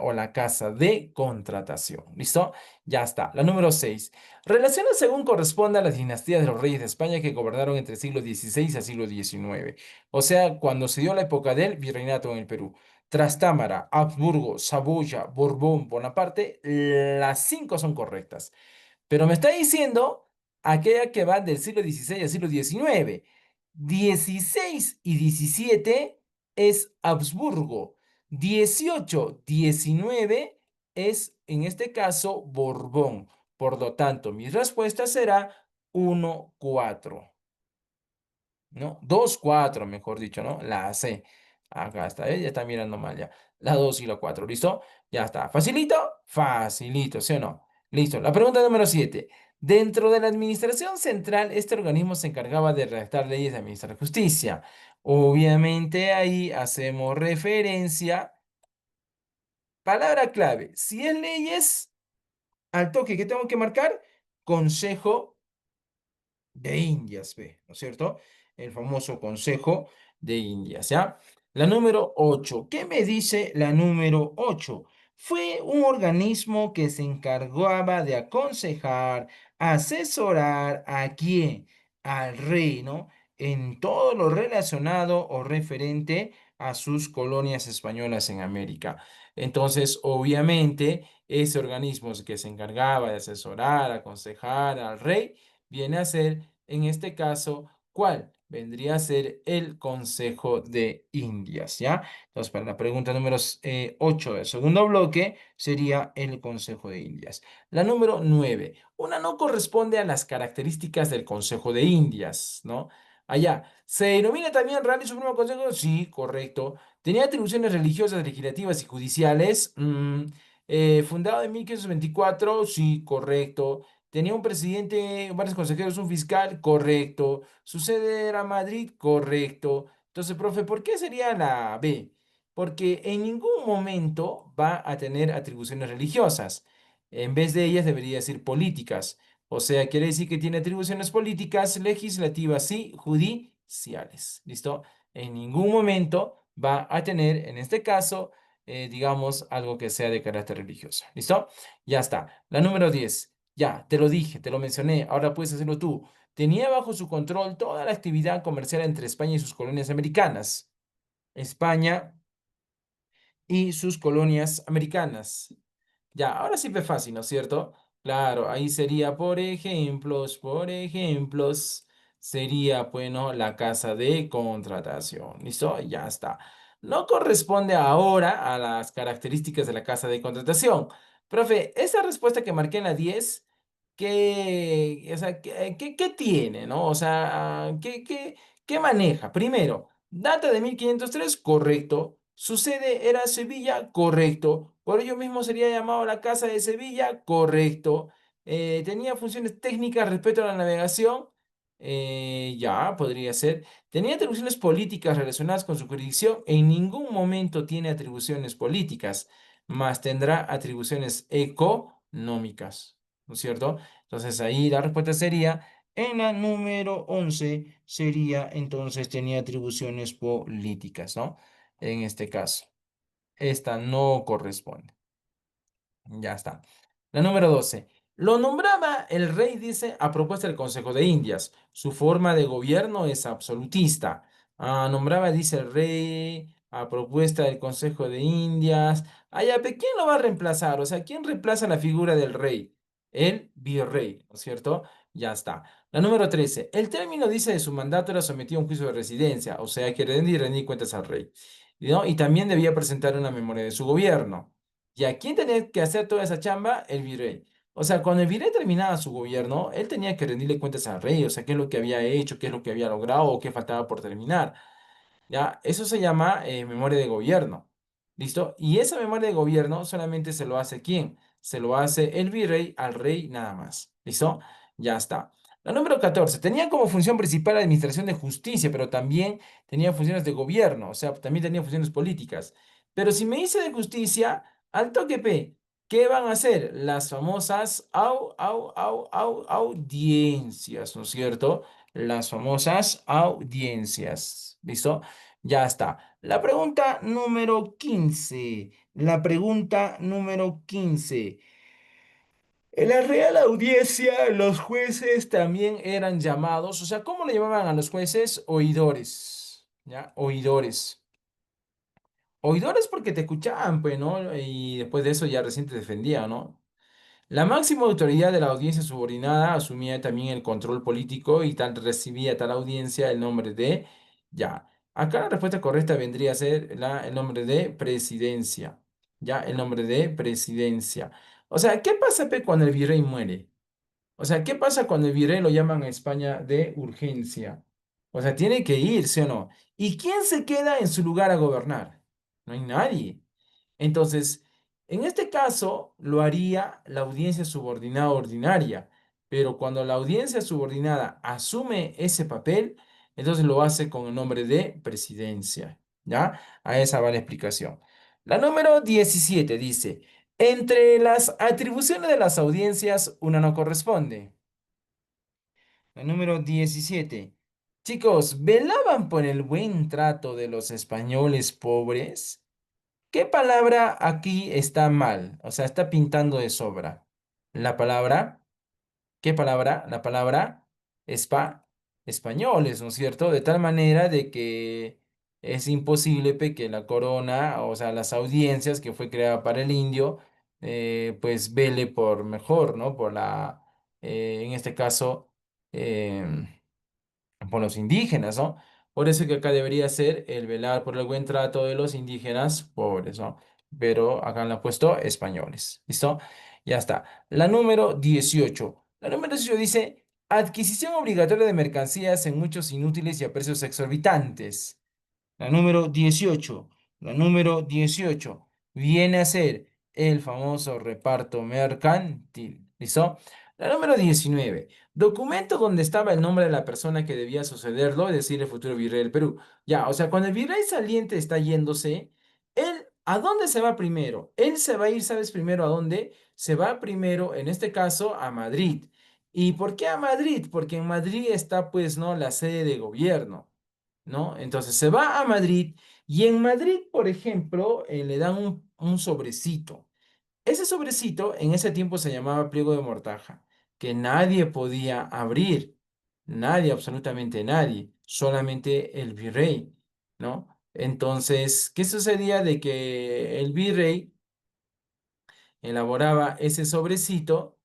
o la Casa de Contratación. ¿Listo? Ya está. La número 6. Relaciona según corresponde a las dinastías de los reyes de España que gobernaron entre siglo XVI a siglo XIX, o sea, cuando se dio la época del virreinato en el Perú. Trastámara, Habsburgo, Saboya, Borbón, Bonaparte, las cinco son correctas. Pero me está diciendo aquella que va del siglo XVI al siglo XIX. 16 y 17 es Habsburgo. 18, 19 es, en este caso, Borbón. Por lo tanto, mi respuesta será 1, 4. ¿No? 2 4 mejor dicho, ¿no? La C. Acá está, ya está mirando mal ya. La 2 y la 4, ¿listo? Ya está. ¿Facilito? Facilito, ¿sí o no? Listo. La pregunta número 7. Dentro de la administración central, este organismo se encargaba de redactar leyes y administrar justicia. Obviamente ahí hacemos referencia. Palabra clave. Si es leyes, al toque que tengo que marcar, Consejo de Indias, ve, ¿no es cierto? El famoso Consejo de Indias, ¿ya? La número 8. ¿Qué me dice la número 8? Fue un organismo que se encargaba de aconsejar, asesorar a quién, al rey, ¿no? En todo lo relacionado o referente a sus colonias españolas en América. Entonces, obviamente, ese organismo que se encargaba de asesorar, aconsejar al rey, viene a ser, en este caso, ¿cuál? Vendría a ser el Consejo de Indias, ¿ya? Entonces, para la pregunta número 8 del segundo bloque, sería el Consejo de Indias. La número 9, una no corresponde a las características del Consejo de Indias, ¿no? Allá, ¿se denomina también Real y Supremo Consejo? Sí, correcto. ¿Tenía atribuciones religiosas, legislativas y judiciales? Fundado en 1524, sí, correcto. ¿Tenía un presidente, varios consejeros, un fiscal? Correcto. ¿Su sede era Madrid? Correcto. Entonces, profe, ¿por qué sería la B? Porque en ningún momento va a tener atribuciones religiosas. En vez de ellas debería decir políticas. O sea, quiere decir que tiene atribuciones políticas, legislativas y judiciales. ¿Listo? En ningún momento va a tener, en este caso, digamos, algo que sea de carácter religioso. ¿Listo? Ya está. La número 10. Ya, te lo dije, te lo mencioné, ahora puedes hacerlo tú. Tenía bajo su control toda la actividad comercial entre España y sus colonias americanas. España y sus colonias americanas. Ya, ahora sí fue fácil, ¿no es cierto? Claro, ahí sería, por ejemplos, sería, bueno, la casa de contratación. ¿Listo? Ya está. No corresponde ahora a las características de la casa de contratación. Profe, esa respuesta que marqué en la 10, o sea, ¿qué tiene, no? O sea, ¿qué maneja? Primero, data de 1503, correcto. Su sede era Sevilla, correcto. Por ello mismo sería llamado la Casa de Sevilla, correcto. Tenía funciones técnicas respecto a la navegación, ya, podría ser. Tenía atribuciones políticas relacionadas con su jurisdicción. En ningún momento tiene atribuciones políticas, más tendrá atribuciones económicas, ¿no es cierto? Entonces ahí la respuesta sería, en la número 11 sería entonces tenía atribuciones políticas, ¿no? En este caso, esta no corresponde. Ya está. La número 12. Lo nombraba el rey, dice, a propuesta del Consejo de Indias. Su forma de gobierno es absolutista. Nombraba, dice el rey, a propuesta del Consejo de Indias. Ya, pero ¿quién lo va a reemplazar? O sea, ¿quién reemplaza la figura del rey? El virrey, ¿no es cierto? Ya está. La número 13. El término, dice, de su mandato era sometido a un juicio de residencia, o sea, que rendir cuentas al rey, ¿no? Y también debía presentar una memoria de su gobierno. ¿Y a quién tenía que hacer toda esa chamba? El virrey. O sea, cuando el virrey terminaba su gobierno, él tenía que rendirle cuentas al rey, o sea, qué es lo que había hecho, qué es lo que había logrado o qué faltaba por terminar. ¿Ya? Eso se llama memoria de gobierno. ¿Listo? Y esa memoria de gobierno solamente se lo hace ¿quién? Se lo hace el virrey al rey nada más. ¿Listo? Ya está. La número 14. Tenía como función principal la administración de justicia, pero también tenía funciones de gobierno, o sea, también tenía funciones políticas. Pero si me dice de justicia, al toque P, ¿qué van a hacer? Las famosas audiencias, ¿no es cierto? Las famosas audiencias. ¿Listo? Ya está. La pregunta número 15. La pregunta número 15. En la Real Audiencia, los jueces también eran llamados, o sea, ¿cómo le llamaban a los jueces? Oidores, ¿ya? Oidores. Oidores porque te escuchaban, pues, ¿no? Y después de eso ya recién te defendía, ¿no? La máxima autoridad de la audiencia subordinada asumía también el control político y tal recibía tal audiencia el nombre de, ya, acá la respuesta correcta vendría a ser el nombre de presidencia, ya, el nombre de presidencia. O sea, ¿qué pasa, pe, cuando el virrey muere? O sea, ¿qué pasa cuando el virrey lo llaman a España de urgencia? O sea, tiene que ir, ¿sí o no? ¿Y quién se queda en su lugar a gobernar? No hay nadie. Entonces, en este caso lo haría la audiencia subordinada ordinaria, pero cuando la audiencia subordinada asume ese papel, entonces lo hace con el nombre de presidencia, ¿ya? A esa va la explicación. La número 17 dice, entre las atribuciones de las audiencias, una no corresponde. La número 17. Chicos, ¿velaban por el buen trato de los españoles pobres? ¿Qué palabra aquí está mal? O sea, está pintando de sobra. La palabra, ¿qué palabra? La palabra españoles, ¿no es cierto? De tal manera de que es imposible que la corona, o sea, las audiencias que fue creada para el indio, pues vele por mejor, ¿no? Por en este caso, em, por los indígenas, ¿no? Por eso que acá debería ser el velar por el buen trato de los indígenas pobres, ¿no? Pero acá le han puesto españoles, ¿listo? Ya está. La número 18. La número 18 dice, adquisición obligatoria de mercancías en muchos inútiles y a precios exorbitantes. La número 18, la número 18 viene a ser el famoso reparto mercantil. ¿Listo? La número 19, documento donde estaba el nombre de la persona que debía sucederlo, es decir, el futuro virrey del Perú. Ya, o sea, cuando el virrey saliente está yéndose, él, ¿a dónde se va primero? Él se va a ir, ¿sabes primero a dónde? Se va primero, en este caso, a Madrid. ¿Y por qué a Madrid? Porque en Madrid está, pues, ¿no? La sede de gobierno. ¿No? Entonces se va a Madrid y en Madrid, por ejemplo, le dan un sobrecito. Ese sobrecito en ese tiempo se llamaba pliego de mortaja, que nadie podía abrir, nadie, absolutamente nadie, solamente el virrey, ¿no? Entonces, ¿qué sucedía de que el virrey elaboraba ese sobrecito,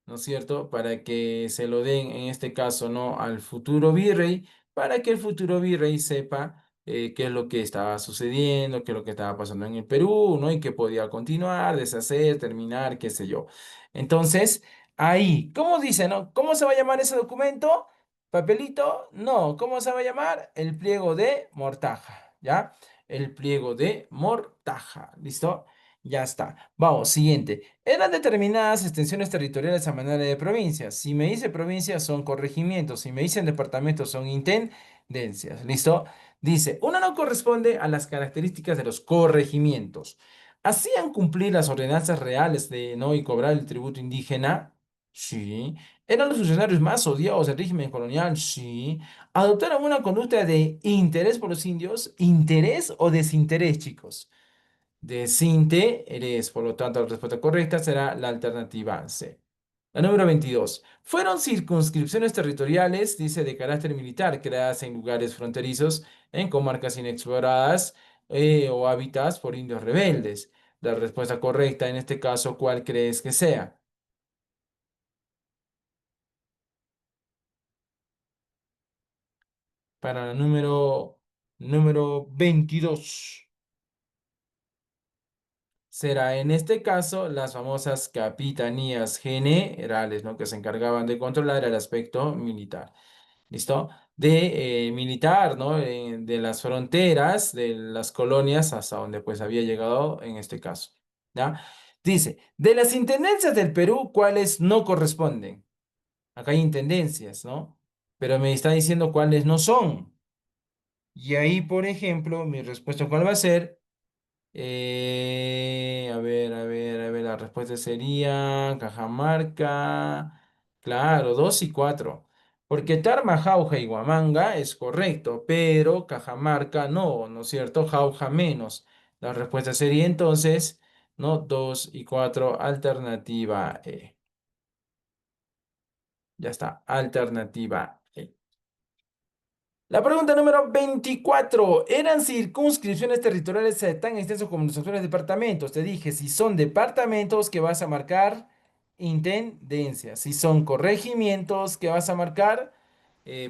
¿no es cierto? Para que se lo den, en este caso, ¿no? Al futuro virrey, para que el futuro virrey sepa qué es lo que estaba sucediendo, qué es lo que estaba pasando en el Perú, ¿no? Y que podía continuar, deshacer, terminar, qué sé yo. Entonces, ahí, ¿cómo dice, no? ¿Cómo se va a llamar ese documento? ¿Papelito? No, ¿cómo se va a llamar? El pliego de mortaja, ¿ya? El pliego de mortaja, ¿listo? Ya está. Vamos, siguiente. Eran determinadas extensiones territoriales a manera de provincias. Si me dice provincias son corregimientos. Si me dicen departamentos son intendencias. ¿Listo? Dice, una no corresponde a las características de los corregimientos. ¿Hacían cumplir las ordenanzas reales de no y cobrar el tributo indígena? Sí. ¿Eran los funcionarios más odiados del régimen colonial? Sí. ¿Adoptaron una conducta de interés por los indios? ¿Interés o desinterés, chicos? de desinterés. Por lo tanto, la respuesta correcta será la alternativa C. La número 22. Fueron circunscripciones territoriales, dice, de carácter militar, creadas en lugares fronterizos, en comarcas inexploradas o habitadas por indios rebeldes. La respuesta correcta en este caso, ¿cuál crees que sea? Para la número 22. Será en este caso las famosas capitanías generales, ¿no? Que se encargaban de controlar el aspecto militar. ¿Listo? De militar, ¿no? De las fronteras de las colonias hasta donde pues había llegado en este caso. ¿Ya? Dice, de las intendencias del Perú, ¿cuáles no corresponden? Acá hay intendencias, ¿no? Pero me está diciendo cuáles no son. Y ahí, por ejemplo, mi respuesta, ¿cuál va a ser? A ver, la respuesta sería Cajamarca, claro, 2 y 4. Porque Tarma, Jauja y Huamanga es correcto, pero Cajamarca no, ¿no es cierto? Jauja menos. La respuesta sería entonces, ¿no? 2 y 4, alternativa E. Ya está, alternativa E. La pregunta número 24. ¿Eran circunscripciones territoriales tan extensos como los actuales departamentos? Te dije, si son departamentos, que vas a marcar intendencias. Si son corregimientos, que vas a marcar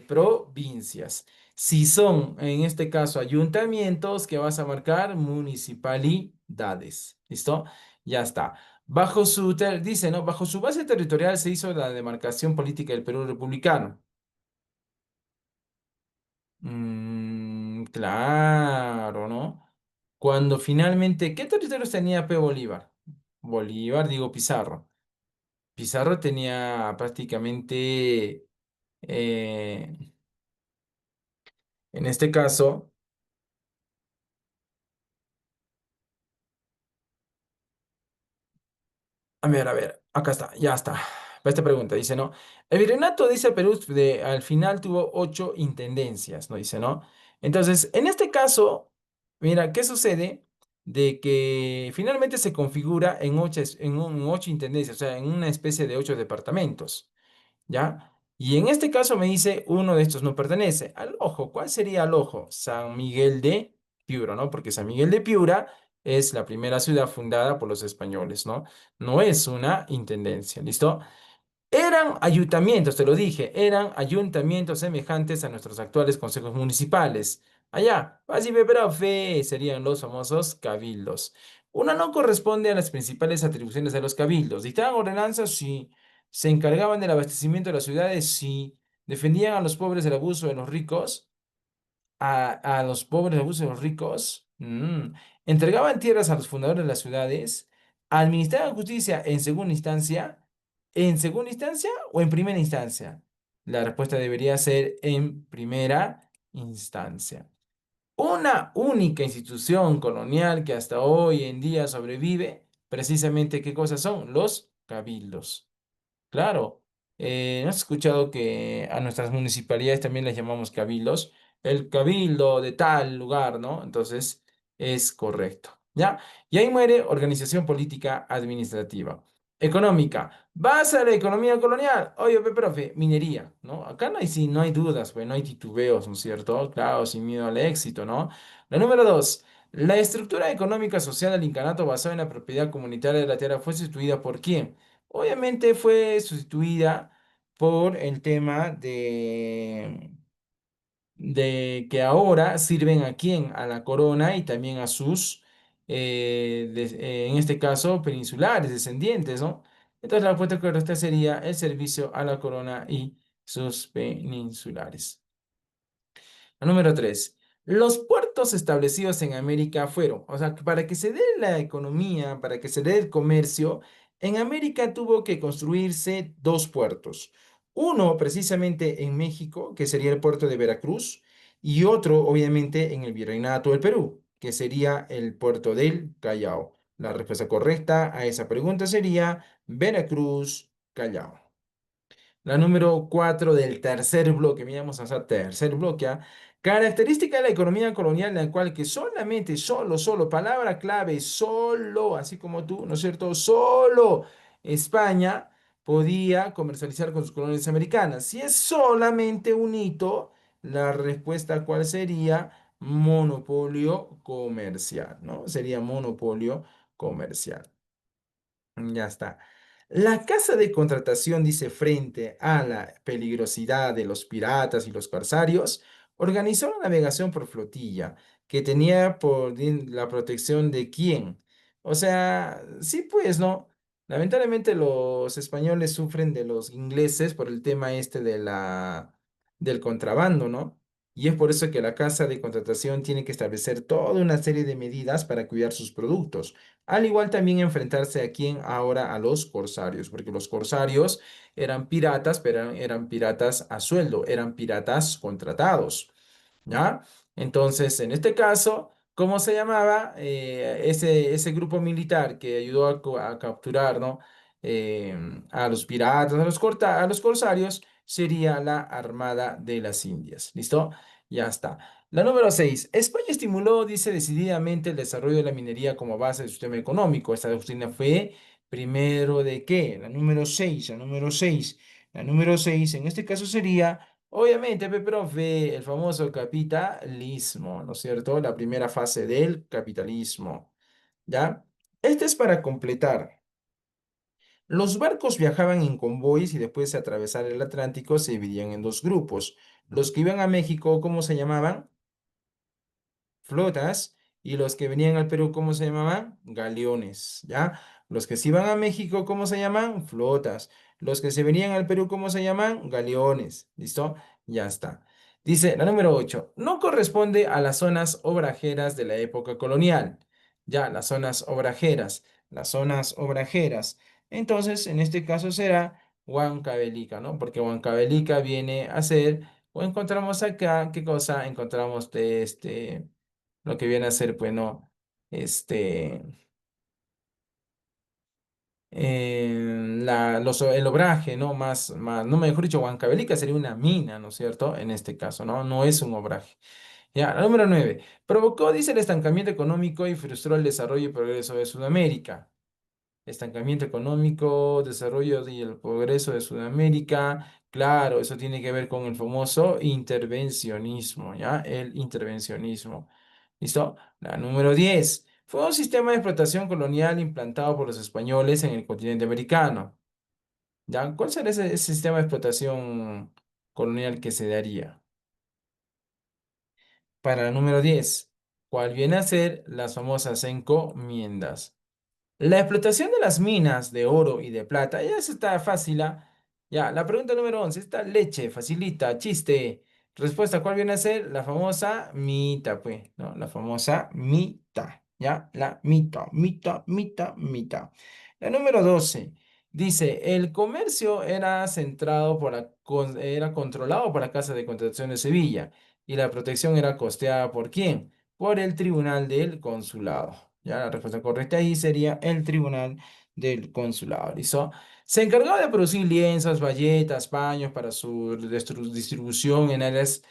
provincias. Si son, en este caso, ayuntamientos, que vas a marcar municipalidades. ¿Listo? Ya está. Dice, ¿no? Bajo su base territorial se hizo la demarcación política del Perú republicano. Claro, ¿no? Cuando finalmente, ¿qué territorios tenía P. Bolívar? Bolívar, digo Pizarro. Pizarro tenía prácticamente, eh, en este caso, a ver, acá está, ya está. Para esta pregunta, dice, ¿no? El virreinato, dice Perú, al final tuvo 8 intendencias, ¿no? Dice, ¿no? Entonces, en este caso, mira, ¿qué sucede? De que finalmente se configura en ocho intendencias, o sea, en una especie de 8 departamentos. ¿Ya? Y en este caso me dice uno de estos no pertenece al ojo. ¿Cuál sería el ojo? San Miguel de Piura, ¿no? Porque San Miguel de Piura es la primera ciudad fundada por los españoles, ¿no? No es una intendencia, ¿listo? Eran ayuntamientos, te lo dije, eran ayuntamientos semejantes a nuestros actuales consejos municipales. Allá, así profe, serían los famosos cabildos. Una no corresponde a las principales atribuciones de los cabildos. Dictaban ordenanzas, sí. Se encargaban del abastecimiento de las ciudades, sí. Defendían a los pobres del abuso de los ricos, a los pobres del abuso de los ricos. Entregaban tierras a los fundadores de las ciudades. Administraban justicia ¿en segunda instancia o en primera instancia? La respuesta debería ser en primera instancia. Una única institución colonial que hasta hoy en día sobrevive, precisamente, ¿qué cosas son? Los cabildos. Claro, ¿no has escuchado que a nuestras municipalidades también les llamamos cabildos? El cabildo de tal lugar, ¿no? Entonces, es correcto, ¿ya? Y ahí muere organización política administrativa. Económica. Base de la economía colonial. Oye, profe, minería, ¿no? Acá no hay, sí, no hay dudas, pues no hay titubeos, ¿no es cierto? Claro, sin miedo al éxito, ¿no? La número 2. La estructura económica social del incanato basada en la propiedad comunitaria de la tierra fue sustituida por ¿quién? Obviamente fue sustituida por el tema de que ahora sirven a quién, a la corona y también a sus, en este caso, peninsulares, descendientes, ¿no? Entonces la respuesta correcta sería el servicio a la corona y sus peninsulares. La número 3. Los puertos establecidos en América fueron, o sea, para que se dé la economía, para que se dé el comercio, en América tuvo que construirse 2 puertos. Uno precisamente en México, que sería el puerto de Veracruz, y otro obviamente en el Virreinato del Perú, que sería el puerto del Callao. La respuesta correcta a esa pregunta sería Veracruz, Callao. La número 4 del tercer bloque, miramos hasta tercer bloque, ¿ah? Característica de la economía colonial en la cual que solamente, solo, palabra clave, solo, así como tú, ¿no es cierto? Solo España podía comercializar con sus colonias americanas. Si es solamente un hito, la respuesta ¿cuál sería? Monopolio comercial, ¿no? Sería monopolio comercial. Ya está. La casa de contratación dice frente a la peligrosidad de los piratas y los corsarios, organizó la navegación por flotilla, que tenía la protección de quién. O sea, sí, pues, ¿no? Lamentablemente los españoles sufren de los ingleses por el tema este del contrabando, ¿no? Y es por eso que la casa de contratación tiene que establecer toda una serie de medidas para cuidar sus productos. Al igual también enfrentarse a quién ahora a los corsarios, porque los corsarios eran piratas, pero eran piratas a sueldo, eran piratas contratados. ¿Ya? Entonces, en este caso, ¿cómo se llamaba ese grupo militar que ayudó a capturar, ¿no? A los piratas, a los corsarios? Sería la Armada de las Indias. ¿Listo? Ya está. La número 6. España estimuló, dice, decididamente el desarrollo de la minería como base del sistema económico. Esta doctrina fue primero de qué? La número 6. La número 6. La número 6 en este caso sería obviamente, profe, el famoso capitalismo, ¿no es cierto? La primera fase del capitalismo, ¿ya? Este es para completar. Los barcos viajaban en convoys y después de atravesar el Atlántico se dividían en dos grupos. Los que iban a México, ¿cómo se llamaban? Flotas, y los que venían al Perú, ¿cómo se llamaban? Galeones, ¿ya? Los que se iban a México, ¿cómo se llaman? Flotas. Los que se venían al Perú, ¿cómo se llaman? Galeones, ¿listo? Ya está. Dice la número 8, no corresponde a las zonas obrajeras de la época colonial. Ya, las zonas obrajeras. Entonces, en este caso será Huancavelica, ¿no? Porque Huancavelica viene a ser, o encontramos acá, ¿qué cosa? Encontramos de lo que viene a ser, pues, ¿no? Este, el obraje, ¿no? No, mejor dicho, Huancavelica sería una mina, ¿no es cierto? En este caso, ¿no? No es un obraje. Ya, la número 9. Provocó, dice, el estancamiento económico y frustró el desarrollo y progreso de Sudamérica. Estancamiento económico, desarrollo y el progreso de Sudamérica. Claro, eso tiene que ver con el famoso intervencionismo, ¿ya? El intervencionismo. ¿Listo? La número 10. Fue un sistema de explotación colonial implantado por los españoles en el continente americano. ¿Ya? ¿Cuál será ese sistema de explotación colonial que se daría? Para la número 10. ¿Cuál viene a ser las famosas encomiendas? La explotación de las minas de oro y de plata, ya eso está fácil, ¿ah? Ya, la pregunta número 11, esta leche, facilita, chiste. Respuesta, ¿cuál viene a ser? La famosa mita, pues, ¿no? La famosa mita, ¿ya? La mita. La número 12 dice, el comercio era centrado era controlado por la Casa de Contratación de Sevilla y la protección era costeada ¿por quién? Por el Tribunal del Consulado. Ya la respuesta correcta ahí sería el Tribunal del Consulado. ¿Listo? Se encargaba de producir lienzos, bayetas, paños para su distribución en áreas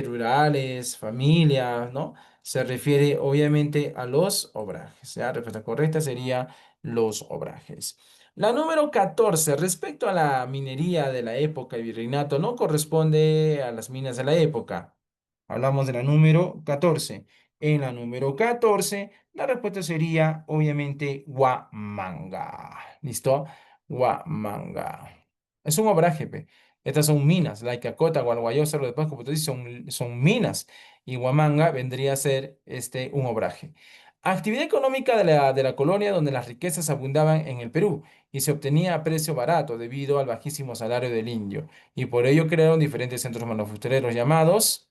rurales, familias, ¿no? Se refiere obviamente a los obrajes. ¿Ya? La respuesta correcta sería los obrajes. La número 14 respecto a la minería de la época y virreinato, no corresponde a las minas de la época. Hablamos de la número 14. En la número 14, la respuesta sería obviamente Huamanga. ¿Listo? Huamanga. Es un obraje, pe. Estas son minas. La Icacota, Gualguayó, Cerro de Pasco, Potosí son minas. Y Huamanga vendría a ser un obraje. Actividad económica de la colonia donde las riquezas abundaban en el Perú y se obtenía a precio barato debido al bajísimo salario del indio. Y por ello crearon diferentes centros manufactureros llamados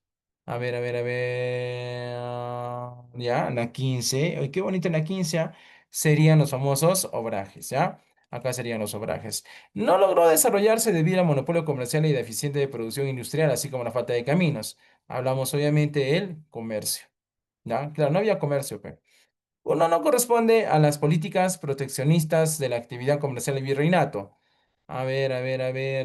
ya, la 15. Ay, qué bonita la 15. Serían los famosos obrajes, ¿ya? Acá serían los obrajes. No logró desarrollarse debido al monopolio comercial y deficiente de producción industrial, así como la falta de caminos. Hablamos obviamente del comercio, ¿ya? Claro, no había comercio, pero. Uno no corresponde a las políticas proteccionistas de la actividad comercial del virreinato. A ver,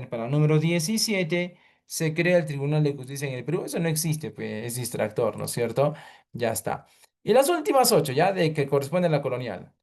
para el número 17. se crea el Tribunal de Justicia en el Perú. Eso no existe, pues es distractor, ¿no es cierto? Ya está. Y las últimas ocho, ya de que corresponde a la colonial.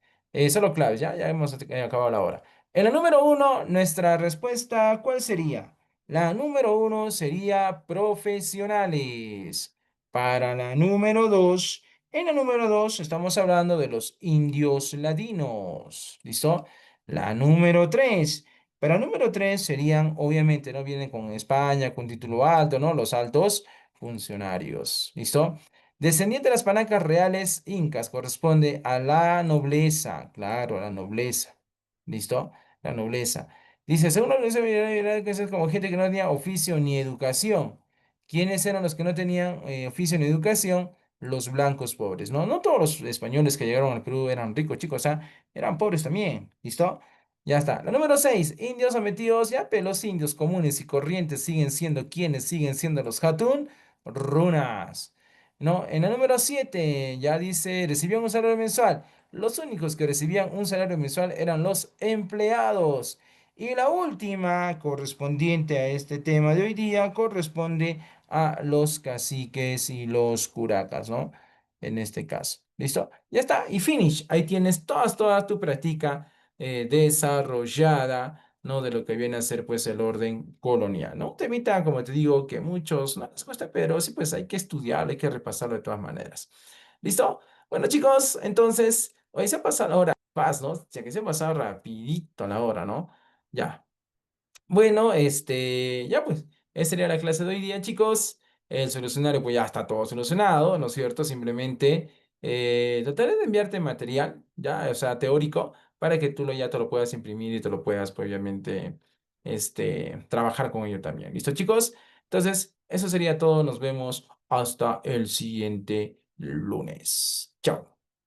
Solo claves, ya hemos acabado la hora. En la número uno, nuestra respuesta, ¿cuál sería? La número uno sería profesionales. Para la número dos, en la número dos estamos hablando de los indios ladinos. ¿Listo? La número tres. Para la número tres serían, obviamente, no vienen con España, con título alto, ¿no? Los altos funcionarios. ¿Listo? Descendiente de las palancas reales incas corresponde a la nobleza, claro, a la nobleza. ¿Listo? La nobleza. Dice, según la nobleza, que es como gente que no tenía oficio ni educación. ¿Quiénes eran los que no tenían oficio ni educación? Los blancos pobres, ¿no? No todos los españoles que llegaron al Perú eran ricos, chicos, o sea, eran pobres también. ¿Listo? Ya está. La número 6, indios sometidos, ya, pero los indios comunes y corrientes siguen siendo quienes siguen siendo los Hatun, runas. No, en la número 7 ya dice, recibían un salario mensual. Los únicos que recibían un salario mensual eran los empleados. Y la última, correspondiente a este tema de hoy día, corresponde a los caciques y los curacas, ¿no? En este caso. ¿Listo? Ya está. Y finish. Ahí tienes toda tu práctica desarrollada, ¿no? De lo que viene a ser, pues, el orden colonial, ¿no? Un temita, como te digo, que muchos no les cuesta, pero sí, pues, hay que estudiarlo, hay que repasarlo de todas maneras. ¿Listo? Bueno, chicos, entonces, hoy se ha pasado la hora, paz, ¿no? Ya que se ha pasado rapidito la hora, ¿no? Ya. Bueno, ya pues, esa sería la clase de hoy día, chicos. El solucionario, pues ya está todo solucionado, ¿no es cierto? Simplemente trataré de enviarte material, ya, o sea, teórico, para que tú ya te lo puedas imprimir y te lo puedas, pues, obviamente, trabajar con ello también. ¿Listo, chicos? Entonces, eso sería todo. Nos vemos hasta el siguiente lunes. Chao.